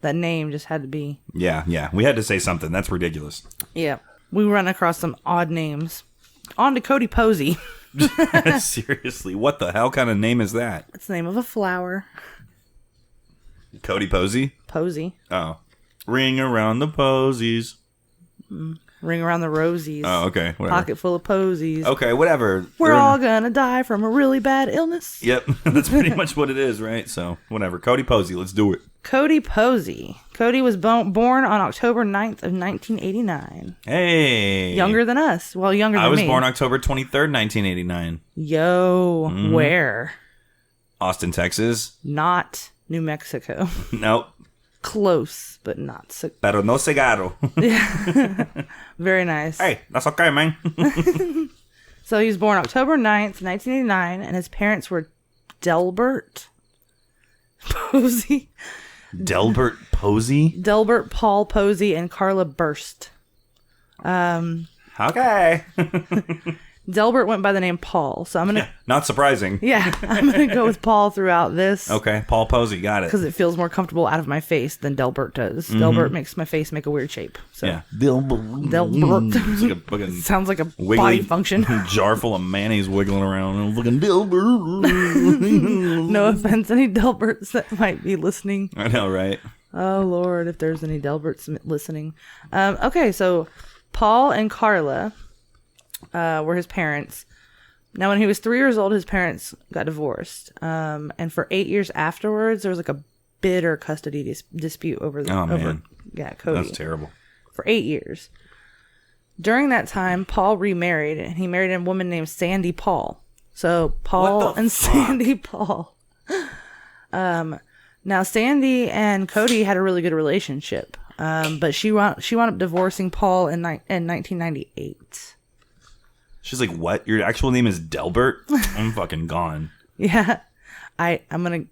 that name just had to be... Yeah. We had to say something. That's ridiculous. Yeah. We run across some odd names. On to Cody Posey. Seriously, what the hell kind of name is that? That's the name of a flower. Cody Posey? Posey. Oh. Ring around the posies. Ring around the rosies. Oh, okay. Whatever. Pocket full of posies. Okay, whatever. We're all gonna die from a really bad illness. Yep, that's pretty much what it is, right? So, whatever. Cody Posey, let's do it. Cody Posey. Cody was born on October 9th of 1989. Hey. Younger than us. Well, younger than me. I was born October 23rd, 1989. Yo, where? Austin, Texas. Not New Mexico. Nope. Close, but not so. Pero no cigarro. Very nice. Hey, that's okay, man. So he was born October 9th, 1989, and his parents were Delbert Posey. Delbert Posey? Delbert Paul Posey and Carla Burst. Okay. Delbert went by the name Paul, so I'm gonna Not surprising. I'm gonna go with Paul throughout this Okay, Paul Posey, got it. because it feels more comfortable out of my face than Delbert does. Delbert makes my face make a weird shape. So Yeah. Delbert It's like a fucking sounds like a wiggly body function. jar full of mayonnaise wiggling around. Fucking Delbert. No offense, any Delberts that might be listening. I know, right? Oh Lord, if there's any Delberts listening. Okay, so Paul and Carla were his parents. Now, when he was 3 years old, his parents got divorced. And for 8 years afterwards, there was like a bitter custody dispute over Oh, man. Cody. That's terrible. For 8 years. During that time, Paul remarried, and he married a woman named Sandy Paul. So Paul What the and fuck? Sandy Paul. Now Sandy and Cody had a really good relationship, but she wound up divorcing Paul in 1998. She's like, what? Your actual name is Delbert? I'm fucking gone. Yeah, I'm gonna.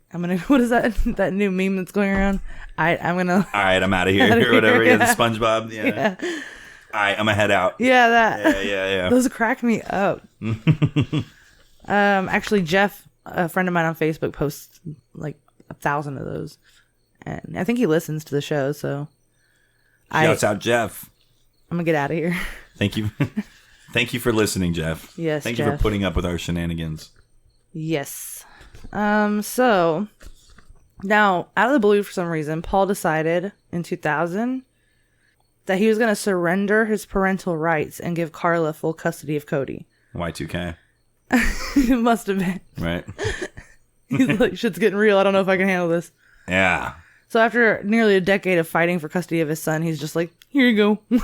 What is that new meme that's going around? I'm gonna. All right, I'm out of here. Or whatever. Yeah, the SpongeBob. Yeah. All right, I'm gonna head out. Yeah, that. Yeah. Those crack me up. Actually, Jeff a friend of mine on Facebook posts like 1,000 of those. And I think he listens to the show, so Shouts out Jeff. I'm going to get out of here. Thank you. Thank you for listening, Jeff. Yes, Thank you Jeff. for putting up with our shenanigans. Yes. So now, out of the blue, for some reason, Paul decided in 2000 that he was going to surrender his parental rights and give Carla full custody of Cody. Y2K. It must have been. Right? He's like, shit's getting real. I don't know if I can handle this. Yeah. So after nearly a decade of fighting for custody of his son, he's just like, here you go.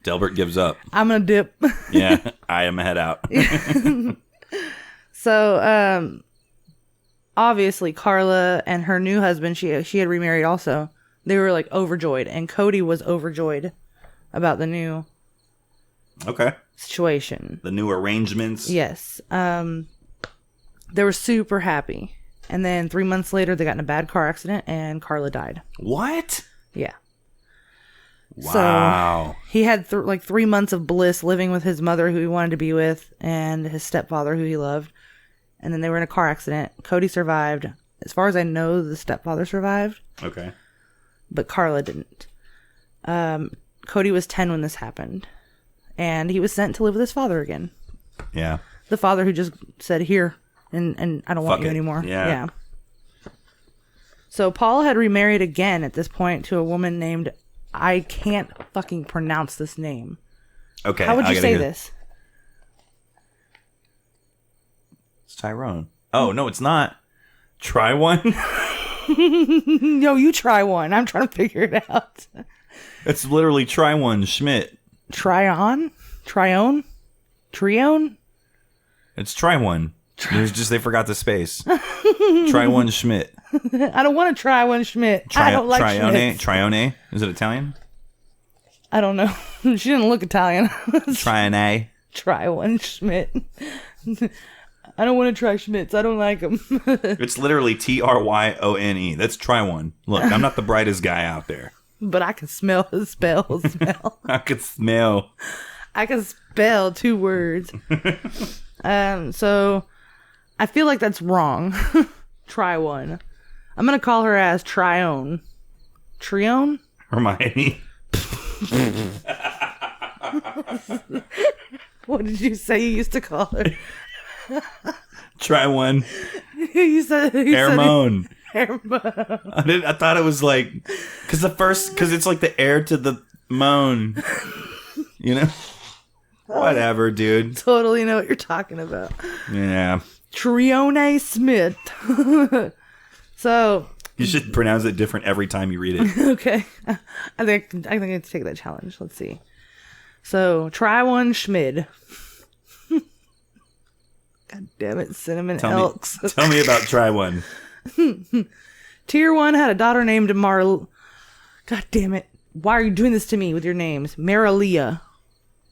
Delbert gives up. I'm going to dip. Yeah. I am head out. So, obviously, Carla and her new husband, she had remarried also. They were like overjoyed, and Cody was overjoyed about the new Okay. situation. The new arrangements. Yes. They were super happy. And then 3 months later, they got in a bad car accident, and Carla died. What? Yeah. Wow. So he had like 3 months of bliss living with his mother, who he wanted to be with, and his stepfather, who he loved. And then they were in a car accident. Cody survived. As far as I know, the stepfather survived, Okay. but Carla didn't. Cody was 10 when this happened, and he was sent to live with his father again. Yeah. The father who just said, here, and I don't want Fuck you it. anymore. Yeah. So Paul had remarried again at this point to a woman named, I can't fucking pronounce this name. Okay. How would I you gotta say hear- this? It's Tyrone. Oh, no, it's not. Try one? No, you try one. I'm trying to figure it out. It's literally try one Schmidt. Tryon? Trione? Trione? It's try one. There's just, they forgot the space. Try one Schmidt. I don't want to try one Schmidt. I don't like Trione? Schmidts. Trione? Is it Italian? I don't know. She didn't look Italian. Trione? Try one Schmidt. I don't want to try Schmidts. I don't like them. It's literally Tryone. That's try one. Look, I'm not the brightest guy out there. But I can smell the smell. I could smell. I can spell 2 words. So I feel like that's wrong. Try one. I'm going to call her as Trione. Trione? Hermione. What did you say you used to call her? Try one. you said Hermione. Hermione. I thought it was like, because it's like the heir to the moan. You know? Whatever, dude. Totally know what you're talking about. Yeah. Trione Smith. So, You should pronounce it different every time you read it. okay. I think I have to take that challenge. Let's see. So, try one Schmid. God damn it, Cinnamon Elks. Tell me about try one. Tier 1 had a daughter named God damn it. Why are you doing this to me with your names? Marilia.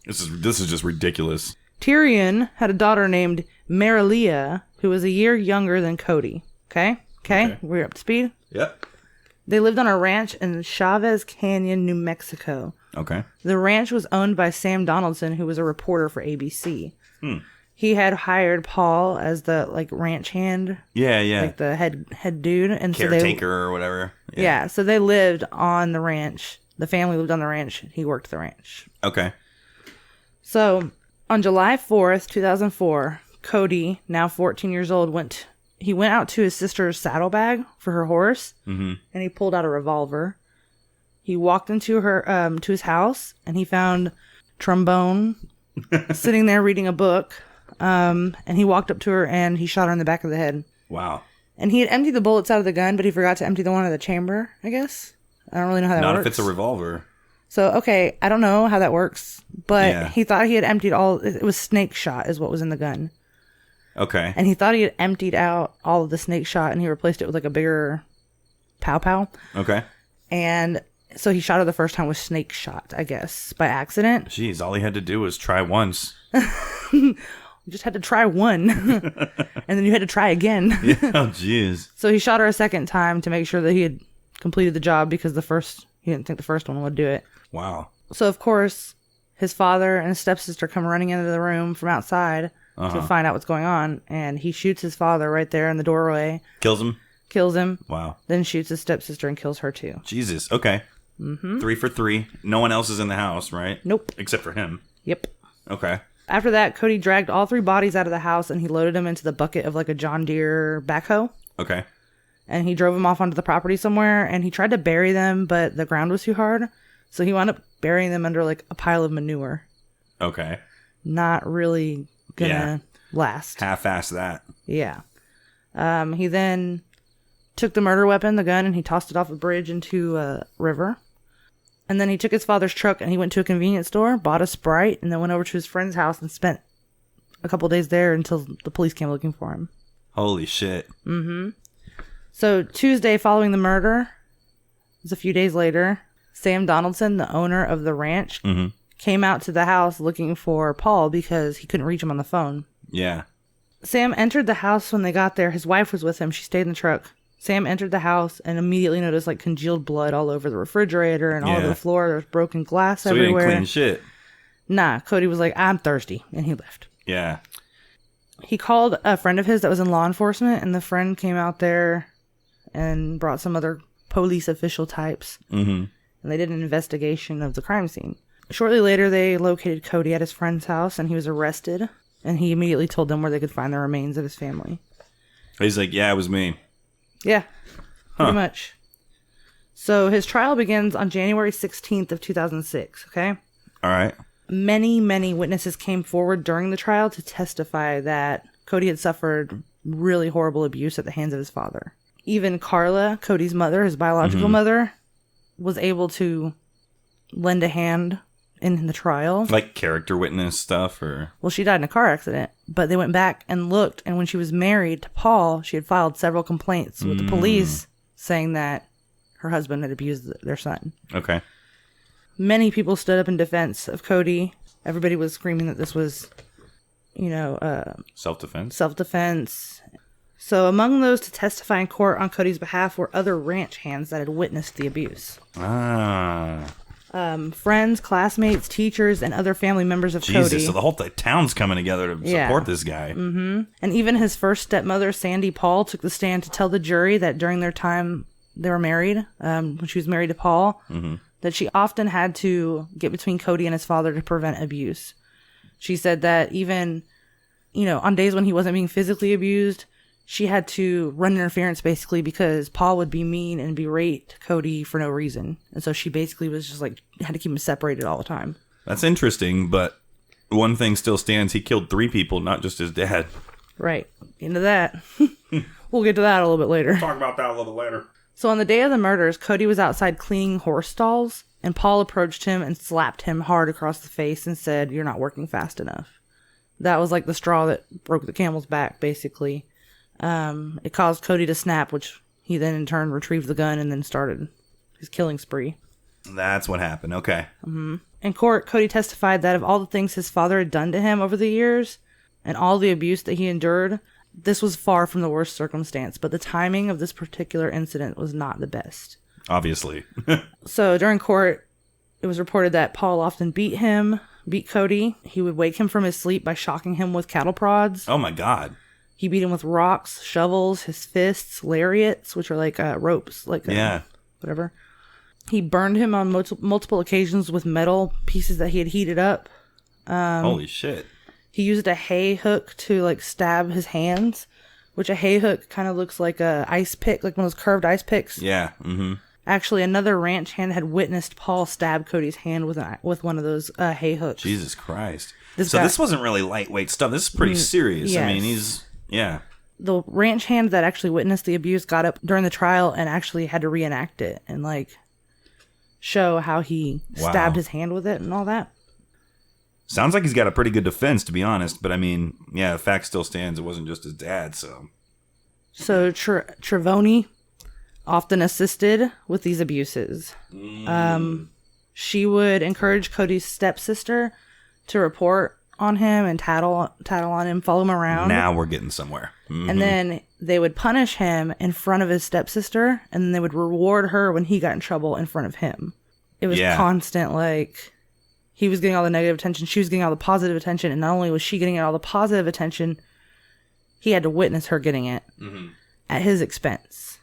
This is just ridiculous. Tyrion had a daughter named Marilia, who was a year younger than Cody. Okay? We're up to speed. Yep. They lived on a ranch in Chavez Canyon, New Mexico. Okay. The ranch was owned by Sam Donaldson, who was a reporter for ABC. He had hired Paul as the ranch hand, Yeah. like the head dude, and Caretaker or whatever. Yeah, so they lived on the ranch. The family lived on the ranch. He worked the ranch. Okay. So on July 4th, 2004, Cody, now 14 years old, went out to his sister's saddlebag for her horse, and he pulled out a revolver. He walked into to his house, and he found Trombone sitting there reading a book. And he walked up to her and he shot her in the back of the head. Wow. And he had emptied the bullets out of the gun, but he forgot to empty the one out of the chamber, I guess. I don't really know how that works. Not if it's a revolver. So, okay, I don't know how that works, but Yeah. he thought he had emptied it was snake shot is what was in the gun. Okay. And he thought he had emptied out all of the snake shot and he replaced it with like a bigger pow. Okay. And so he shot her the first time with snake shot, I guess, by accident. Jeez, all he had to do was try once. You just had to try one. And then you had to try again. Yeah. Oh, jeez. So he shot her a second time to make sure that he had completed the job because he didn't think the first one would do it. Wow. So, of course, his father and his stepsister come running into the room from outside. to find out what's going on. And he shoots his father right there in the doorway. Kills him? Kills him. Wow. Then shoots his stepsister and kills her too. Jesus. Okay. 3 for 3. No one else is in the house, right? Nope. Except for him. Yep. Okay. After that, Cody dragged all 3 bodies out of the house and he loaded them into the bucket of like a John Deere backhoe. Okay. And he drove them off onto the property somewhere and he tried to bury them, but the ground was too hard. So he wound up burying them under like a pile of manure. Okay. Not really gonna last. Half-ass that. Yeah. He then took the murder weapon, the gun, and he tossed it off a bridge into a river. And then he took his father's truck and he went to a convenience store, bought a Sprite, and then went over to his friend's house and spent a couple days there until the police came looking for him. Holy shit. Mm-hmm. So Tuesday following the murder, it was a few days later, Sam Donaldson, the owner of the ranch, came out to the house looking for Paul because he couldn't reach him on the phone. Yeah. Sam entered the house when they got there. His wife was with him. She stayed in the truck. Sam entered the house and immediately noticed like congealed blood all over the refrigerator and all over the floor. There was broken glass everywhere. So he didn't clean shit. Nah, Cody was like, I'm thirsty. And he left. Yeah. He called a friend of his that was in law enforcement and the friend came out there and brought some other police official types. Mm-hmm. And they did an investigation of the crime scene. Shortly later, they located Cody at his friend's house and he was arrested. And he immediately told them where they could find the remains of his family. He's like, yeah, it was me. Yeah, pretty much. So his trial begins on January 16th of 2006, okay? All right. Many, many witnesses came forward during the trial to testify that Cody had suffered really horrible abuse at the hands of his father. Even Carla, Cody's mother, his biological mother, was able to lend a hand in the trial. Like character witness stuff, or? Well, she died in a car accident, but they went back and looked, and when she was married to Paul, she had filed several complaints with the police saying that her husband had abused their son. Okay. Many people stood up in defense of Cody. Everybody was screaming that this was, self-defense. Self-defense. So among those to testify in court on Cody's behalf were other ranch hands that had witnessed the abuse. Ah. Friends, classmates, teachers, and other family members of Jesus, Cody. so the whole town's coming together to support this guy. Mm-hmm. And even his first stepmother, Sandy Paul, took the stand to tell the jury that during their time they were married, when she was married to Paul, that she often had to get between Cody and his father to prevent abuse. She said that even, on days when he wasn't being physically abused, she had to run interference basically because Paul would be mean and berate Cody for no reason. And so she basically was just like, had to keep them separated all the time. That's interesting, but one thing still stands. He killed 3 people, not just his dad. Right. Into that. We'll get to that a little bit later. Talk about that a little bit later. So on the day of the murders, Cody was outside cleaning horse stalls and Paul approached him and slapped him hard across the face and said, "You're not working fast enough." That was like the straw that broke the camel's back, basically. It caused Cody to snap, which he then in turn retrieved the gun and then started his killing spree. That's what happened. Okay. Mm-hmm. In court, Cody testified that of all the things his father had done to him over the years and all the abuse that he endured, this was far from the worst circumstance, but the timing of this particular incident was not the best. Obviously. So during court, it was reported that Paul often beat Cody. He would wake him from his sleep by shocking him with cattle prods. Oh my God. He beat him with rocks, shovels, his fists, lariats, which are like ropes, whatever. He burned him on multiple occasions with metal pieces that he had heated up. Holy shit. He used a hay hook to like stab his hands, which a hay hook kind of looks like a ice pick, like one of those curved ice picks. Yeah. Mm-hmm. Actually, another ranch hand had witnessed Paul stab Cody's hand with one of those hay hooks. Jesus Christ. This wasn't really lightweight stuff. This is pretty serious. Yes. I mean, yeah. The ranch hand that actually witnessed the abuse got up during the trial and actually had to reenact it and like show how he stabbed his hand with it and all that. Sounds like he's got a pretty good defense, to be honest. But I mean, yeah, the fact still stands. It wasn't just his dad, so. So Trevoni often assisted with these abuses. She would encourage Cody's stepsister to report on him and tattle on him, follow him around. Now we're getting somewhere. Mm-hmm. And then they would punish him in front of his stepsister, and then they would reward her when he got in trouble in front of him. It was constant, like, He was getting all the negative attention. She was getting all the positive attention. And not only was she getting all the positive attention, he had to witness her getting it at his expense.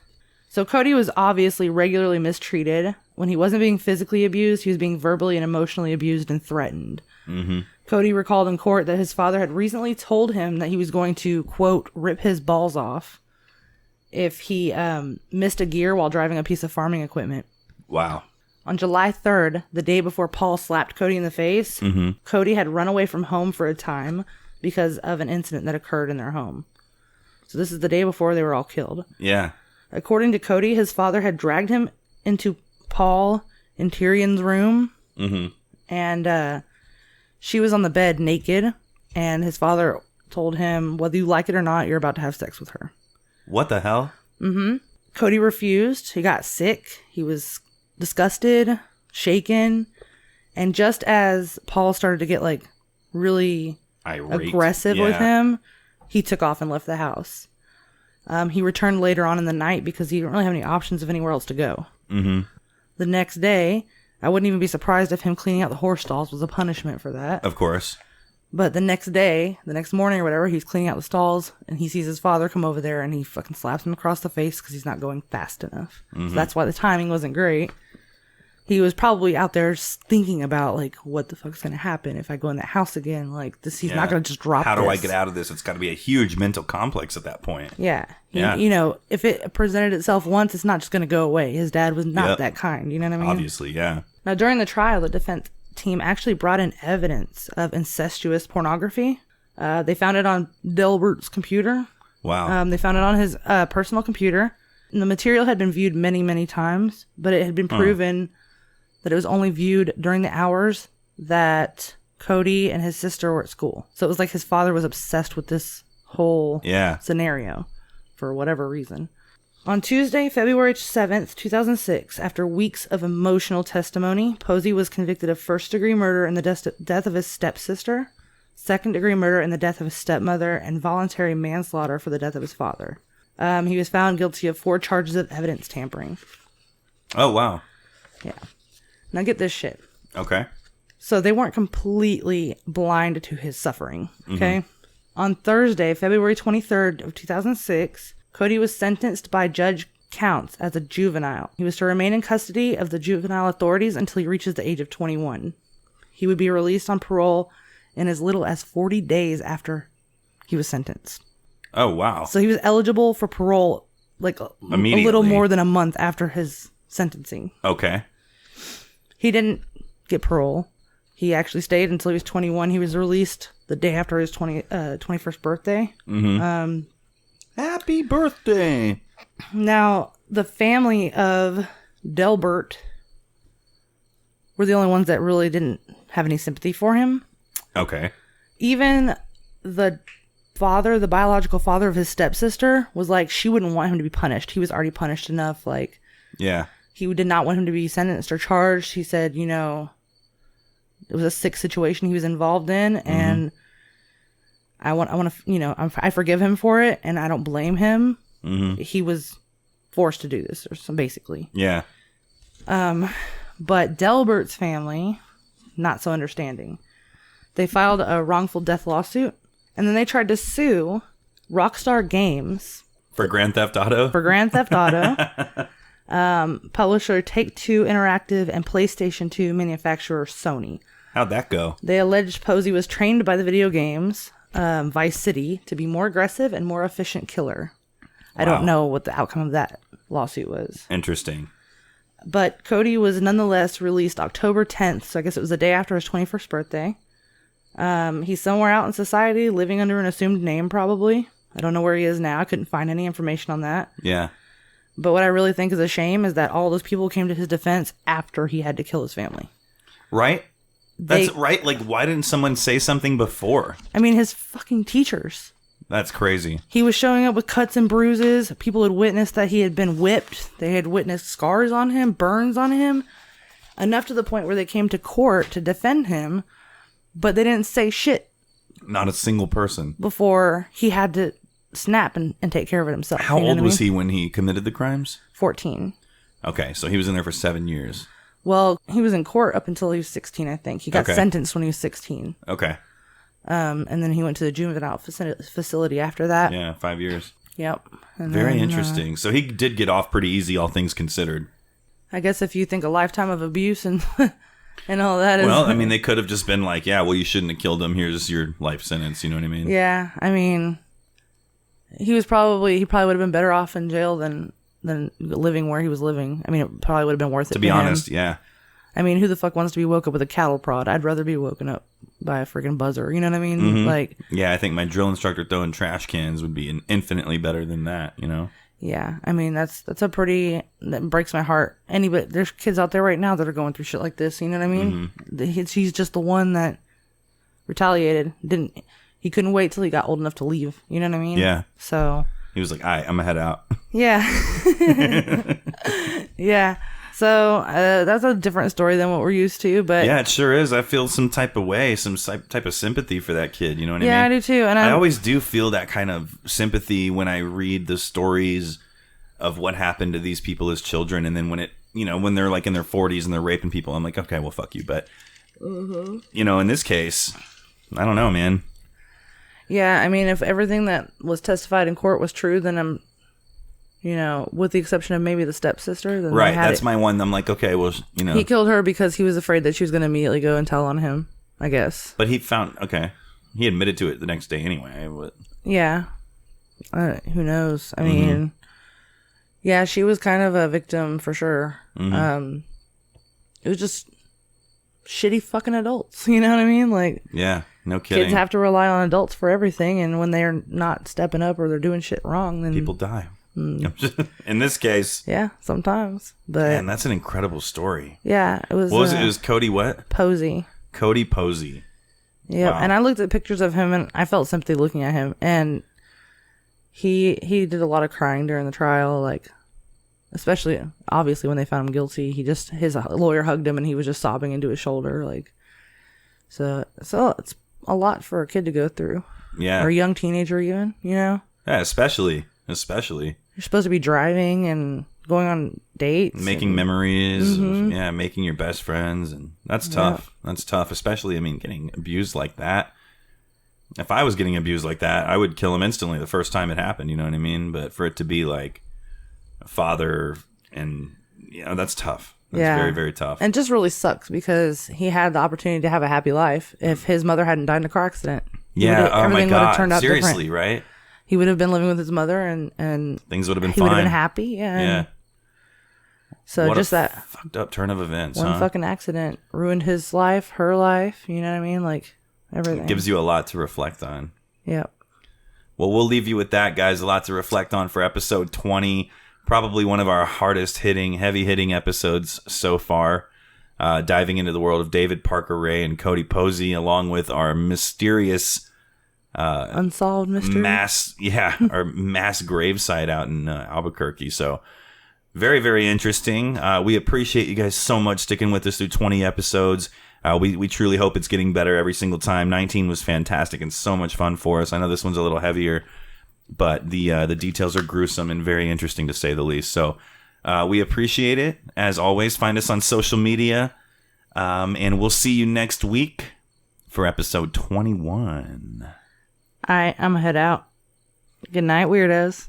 So Cody was obviously regularly mistreated. When he wasn't being physically abused, he was being verbally and emotionally abused and threatened. Cody recalled in court that his father had recently told him that he was going to, quote, rip his balls off if he missed a gear while driving a piece of farming equipment. Wow. On July 3rd, the day before Paul slapped Cody in the face, Cody had run away from home for a time because of an incident that occurred in their home. So this is the day before they were all killed. Yeah. According to Cody, his father had dragged him into Paul and Tyrion's room. And she was on the bed naked. And his father told him, whether you like it or not, you're about to have sex with her. What the hell? Cody refused. He got sick. He was disgusted, shaken. And just as Paul started to get like really Irate. aggressive with him, he took off and left the house. He returned later on in the night because he didn't really have any options of anywhere else to go. The next day, I wouldn't even be surprised if him cleaning out the horse stalls was a punishment for that. Of course. But the next day, the next morning or whatever, he's cleaning out the stalls and he sees his father come over there and he fucking slaps him across the face because he's not going fast enough. So that's why the timing wasn't great. He was probably out there thinking about, like, what the fuck's going to happen if I go in that house again? Like, this, he's not going to just drop How do I this. get out of this? It's got to be a huge mental complex at that point. Yeah. Yeah. You know, if it presented itself once, it's not just going to go away. His dad was not that kind. You know what I mean? Obviously, yeah. Now, during the trial, the defense team actually brought in evidence of incestuous pornography. They found it on Delbert's computer. Wow. They found it on his personal computer. And the material had been viewed many, many times, but it had been proven that it was only viewed during the hours that Cody and his sister were at school. So it was like his father was obsessed with this whole scenario for whatever reason. On Tuesday, February 7th, 2006, after weeks of emotional testimony, Posey was convicted of first-degree murder in the death of his stepsister, second-degree murder in the death of his stepmother, and voluntary manslaughter for the death of his father. He was found guilty of 4 charges of evidence tampering. Oh, wow. Yeah. Now get this shit. Okay. So they weren't completely blind to his suffering, okay? On Thursday, February 23rd of 2006, Cody was sentenced by Judge Counts as a juvenile. He was to remain in custody of the juvenile authorities until he reaches the age of 21. He would be released on parole in as little as 40 days after he was sentenced. Oh, wow. So he was eligible for parole like a little more than a month after his sentencing. Okay. He didn't get parole. He actually stayed until he was 21. He was released the day after his 21st birthday. Happy birthday. Now, the family of Delbert were the only ones that really didn't have any sympathy for him. Okay. Even the father, the biological father of his stepsister, was like, she wouldn't want him to be punished. He was already punished enough. Like, yeah. He did not want him to be sentenced or charged. He said, you know, it was a sick situation he was involved in, and I want to, you know, I forgive him for it, and I don't blame him. He was forced to do this, or some basically. Yeah. But Delbert's family, not so understanding. They filed a wrongful death lawsuit, and then they tried to sue Rockstar Games For Grand Theft Auto? For Grand Theft Auto. Publisher Take-Two Interactive and PlayStation 2 manufacturer Sony. How'd that go? They alleged Posey was trained by the video games Vice City to be more aggressive and more efficient killer. I don't know what the outcome of that lawsuit was. Interesting. But Cody was nonetheless released October 10th, so I guess it was the day after his 21st birthday. He's somewhere out in society, living under an assumed name probably. I don't know where he is now. I couldn't find any information on that. Yeah. But what I really think is a shame is that all those people came to his defense after he had to kill his family. Right? That's right. Like, why didn't someone say something before? I mean, his fucking teachers. That's crazy. He was showing up with cuts and bruises. People had witnessed that he had been whipped. They had witnessed scars on him, burns on him. Enough to the point where they came to court to defend him. But they didn't say shit. Not a single person. Before he had to snap and take care of it himself. How old was he when he committed the crimes? 14. Okay, so he was in there for 7 years. Well, he was in court up until he was 16, I think. He got Okay. sentenced when he was 16. Okay. And then he went to the juvenile facility after that. Yeah, 5 years. Yep. And Very then, interesting. So he did get off pretty easy, all things considered. I guess if you think a lifetime of abuse and and all that is... Well, I mean, they could have just been like, yeah, well, you shouldn't have killed him. Here's your life sentence. You know what I mean? Yeah, I mean, he probably would have been better off in jail than living where he was living. I mean, it probably would have been worth it To be him. honest, yeah. I mean, who the fuck wants to be woke up with a cattle prod? I'd rather be woken up by a freaking buzzer. You know what I mean? Mm-hmm. Like, Yeah, I think my drill instructor throwing trash cans would be infinitely better than that, you know? yeah. I mean, that breaks my heart. There's kids out there right now that are going through shit like this. You know what I mean? He's just the one that retaliated. He couldn't wait till he got old enough to leave. You know what I mean? Yeah. So. He was like, all right, I'm going to head out. Yeah. Yeah. So that's a different story than what we're used to, but Yeah, it sure is. I feel some type of way, some type of sympathy for that kid. You know what I mean? yeah, I do too. And I always do feel that kind of sympathy when I read the stories of what happened to these people as children, and then when they're like in their 40s and they're raping people, I'm like, okay, well, fuck you. But in this case, I don't know, man. yeah, I mean, if everything that was testified in court was true, then I'm, with the exception of maybe the stepsister, then Right, they had that's my one. I'm like, okay, well, He killed her because he was afraid that she was going to immediately go and tell on him, I guess. But he he admitted to it the next day anyway. But Yeah. Who knows? I mean, yeah, she was kind of a victim for sure. It was just shitty fucking adults. You know what I mean? Like, yeah, no kidding. kids have to rely on adults for everything, and when they're not stepping up or they're doing shit wrong, then People die. In this case, yeah, sometimes. But man, that's an incredible story. yeah, it was. What was it? It was Cody what? Posey. Cody Posey. Yeah, Wow. and I looked at pictures of him, and I felt sympathy looking at him, and he did a lot of crying during the trial, like, especially obviously when they found him guilty. His lawyer hugged him, and he was just sobbing into his shoulder, like. So it's a lot for a kid to go through, Yeah. or a young teenager even. Yeah, especially You're supposed to be driving and going on dates, making and, memories. Yeah, making your best friends, and that's tough. That's tough, especially, I mean, getting abused like that. If I was getting abused like that, I would kill him instantly the first time it happened, you know what I mean? But for it to be like a father, and that's tough. That's very, very tough. And just really sucks because he had the opportunity to have a happy life if his mother hadn't died in a car accident. Yeah, oh my everything would have God. turned out Seriously, different. right? He would have been living with his mother, and Things would have been he fine. would have been happy. Yeah. Yeah. So What just a that fucked up turn of events, one huh? fucking accident ruined his life, her life. You know what I mean? Like everything. Gives you a lot to reflect on. Yep. Well, we'll leave you with that, guys. A lot to reflect on for episode 20. Probably one of our hardest hitting, heavy hitting episodes so far. Diving into the world of David Parker Ray and Cody Posey, along with our mysterious Unsolved mystery. our mass gravesite out in Albuquerque. So very, very interesting. We appreciate you guys so much sticking with us through 20 episodes. We truly hope it's getting better every single time. 19 was fantastic and so much fun for us. I know this one's a little heavier, but the details are gruesome and very interesting to say the least. So we appreciate it. As always, find us on social media, and we'll see you next week for episode 21. I'm gonna head out. Good night, weirdos.